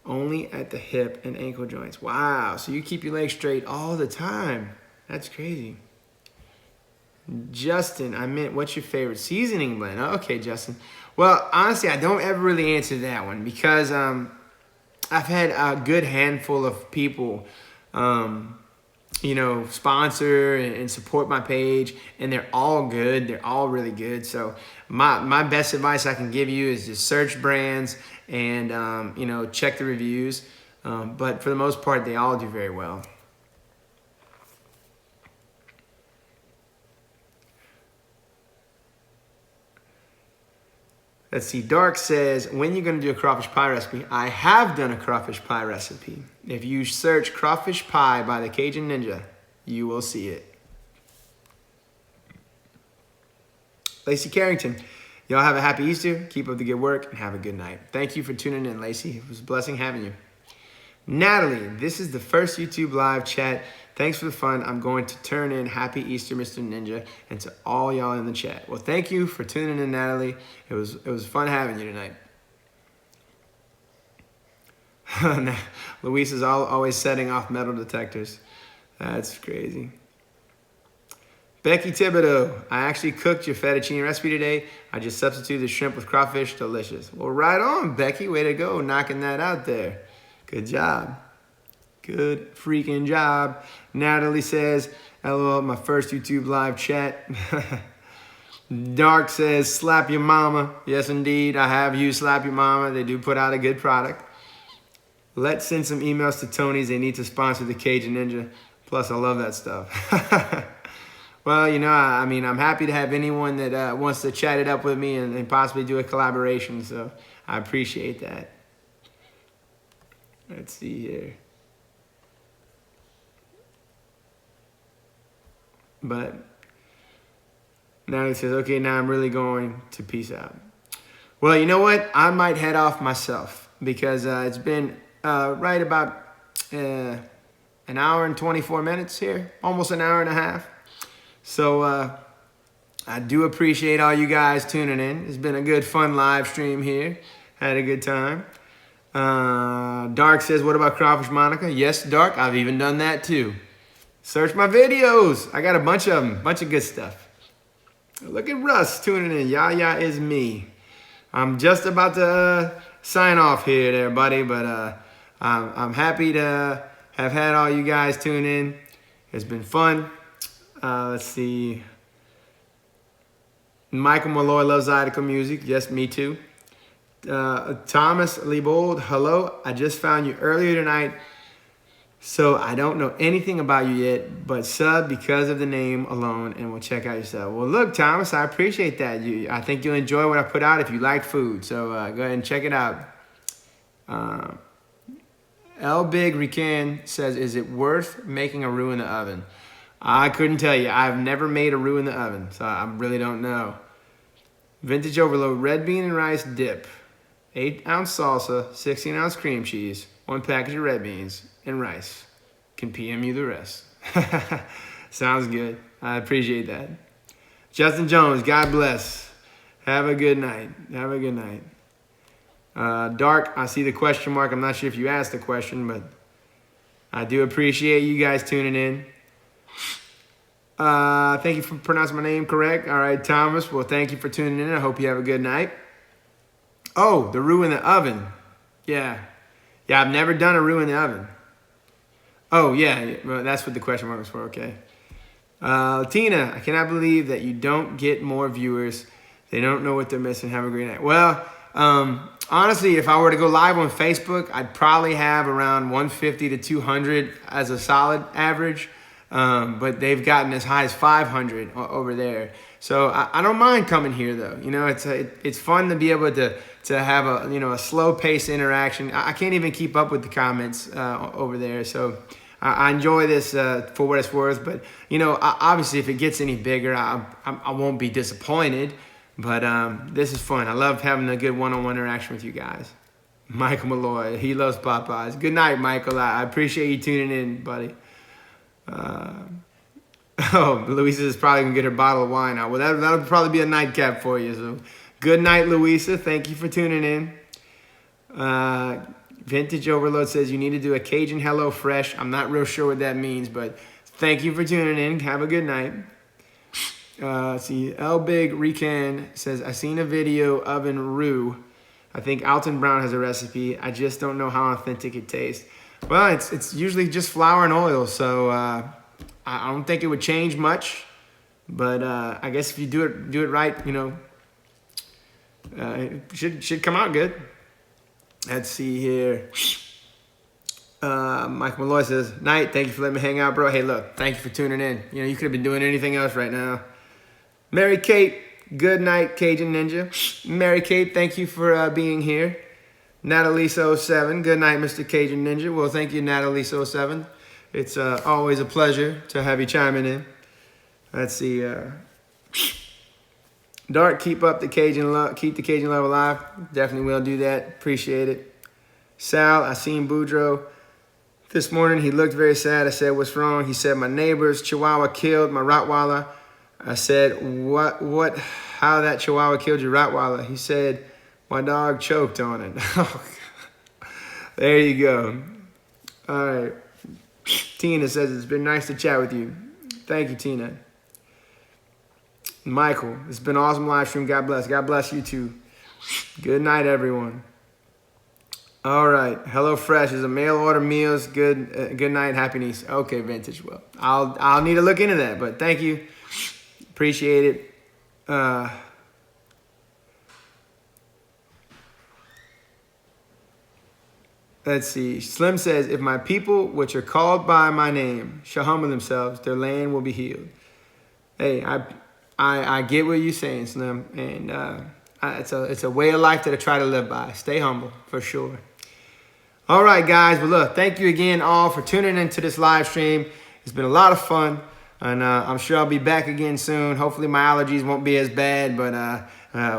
only at the hip and ankle joints. Wow, so you keep your leg straight all the time. That's crazy. Justin, I meant, what's your favorite seasoning blend? Oh, okay, Justin. Well, honestly, I don't ever really answer that one because I've had a good handful of people, you know, sponsor and support my page, and they're all good. They're all really good. So my best advice I can give you is just search brands and, you know, check the reviews. But for the most part, they all do very well. Let's see, Dark says, when are you going to do a crawfish pie recipe? I have done a crawfish pie recipe. If you search Crawfish Pie by the Cajun Ninja, you will see it. Lacey Carrington, y'all have a happy Easter. Keep up the good work and have a good night. Thank you for tuning in, Lacey. It was a blessing having you. Natalie, this is the first YouTube live chat. Thanks for the fun. I'm going to turn in Happy Easter, Mr. Ninja, and to all y'all in the chat. Well, thank you for tuning in, Natalie. It was fun having you tonight. Luis is always setting off metal detectors. That's crazy. Becky Thibodeau, I actually cooked your fettuccine recipe today. I just substituted the shrimp with crawfish. Delicious. Well, right on, Becky. Way to go, knocking that out there. Good job. Good freaking job. Natalie says, LOL, my first YouTube live chat. Dark says, slap your mama. Yes, indeed. I have used Slap Your Mama. They do put out a good product. Let's send some emails to Tony's. They need to sponsor the Cajun Ninja. Plus, I love that stuff. Well, you know, I mean, I'm happy to have anyone that wants to chat it up with me and possibly do a collaboration. So I appreciate that. Let's see here. But now he says, okay, now I'm really going to peace out. Well, you know what? I might head off myself because it's been right about an hour and 24 minutes here, almost an hour and a half. So I do appreciate all you guys tuning in. It's been a good, fun live stream here. Had a good time. Dark says, what about Crawfish Monica? Yes, Dark, I've even done that too. Search my videos. I got a bunch of them, bunch of good stuff. Look at Russ tuning in. Yaya is me. I'm just about to sign off here there, buddy, but I'm happy to have had all you guys tune in. It's been fun. Let's see. Michael Malloy loves Zydeco music. Yes, me too. Thomas Liebold, hello. I just found you earlier tonight, so I don't know anything about you yet, but sub because of the name alone, and we'll check out your stuff. Well, look, Thomas, I appreciate that. I think you'll enjoy what I put out if you like food, so go ahead and check it out. L Big Rican says, is it worth making a roux in the oven? I couldn't tell you. I've never made a roux in the oven, so I really don't know. Vintage Overload, red bean and rice dip, 8-ounce salsa, 16-ounce cream cheese, 1 package of red beans, and rice. Can PM you the rest. Sounds good. I appreciate that. Justin Jones, God bless. Have a good night. Have a good night. Dark, I see the question mark. I'm not sure if you asked the question, but I do appreciate you guys tuning in. Thank you for pronouncing my name correct. All right, Thomas. Well, thank you for tuning in. I hope you have a good night. Oh, the roux in the oven. Yeah. Yeah, I've never done a roux in the oven. Oh, yeah. Well, that's what the question mark was for. Okay. Tina, I cannot believe that you don't get more viewers. They don't know what they're missing. Have a great night. Well, honestly, if I were to go live on Facebook, I'd probably have around 150 to 200 as a solid average. But they've gotten as high as 500 over there. So I don't mind coming here though. You know, it's fun to be able to have a slow pace interaction. I can't even keep up with the comments over there. So I enjoy this for what it's worth. But obviously, if it gets any bigger, I won't be disappointed. But this is fun. I love having a good one-on-one interaction with you guys. Michael Malloy, he loves Popeyes. Good night, Michael. I appreciate you tuning in, buddy. Louisa is probably going to get her bottle of wine out. Well, that'll probably be a nightcap for you. So, good night, Louisa. Thank you for tuning in. Vintage Overload says you need to do a Cajun Hello Fresh. I'm not real sure what that means, but thank you for tuning in. Have a good night. See, L Big Recan says, I seen a video of an roux. I think Alton Brown has a recipe. I just don't know how authentic it tastes. Well, it's usually just flour and oil, so I don't think it would change much. But I guess if you do it right, it should come out good. Let's see here. Mike Malloy says, night, thank you for letting me hang out, bro. Hey, look, thank you for tuning in. You could have been doing anything else right now. Mary Kate, good night, Cajun Ninja. Mary Kate, thank you for being here. Natalisa07, good night, Mr. Cajun Ninja. Well, thank you, Natalisa07. It's always a pleasure to have you chiming in. Let's see. Dark, keep the Cajun love alive. Definitely will do that. Appreciate it. Sal, I seen Boudreaux this morning. He looked very sad. I said, what's wrong? He said, my neighbor's Chihuahua killed my Rottweiler. I said, what, how that Chihuahua killed your Rottweiler? He said, my dog choked on it. There you go. All right. Tina says, it's been nice to chat with you. Thank you, Tina. Michael, it's been an awesome live stream. God bless. God bless you too. Good night, everyone. All right. Hello Fresh is a mail order meals. Good night. Happy Easter. Okay, Vintage. Well, I'll need to look into that, but thank you. Appreciate it. Let's see. Slim says, if my people, which are called by my name, shall humble themselves, their land will be healed. Hey, I get what you're saying, Slim, and it's a way of life that I try to live by. Stay humble, for sure. All right, guys. Well, look, thank you again all for tuning into this live stream. It's been a lot of fun, and I'm sure I'll be back again soon. Hopefully my allergies won't be as bad, but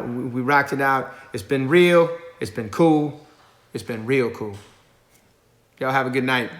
we rocked it out. It's been real. It's been cool. It's been real cool. Y'all have a good night.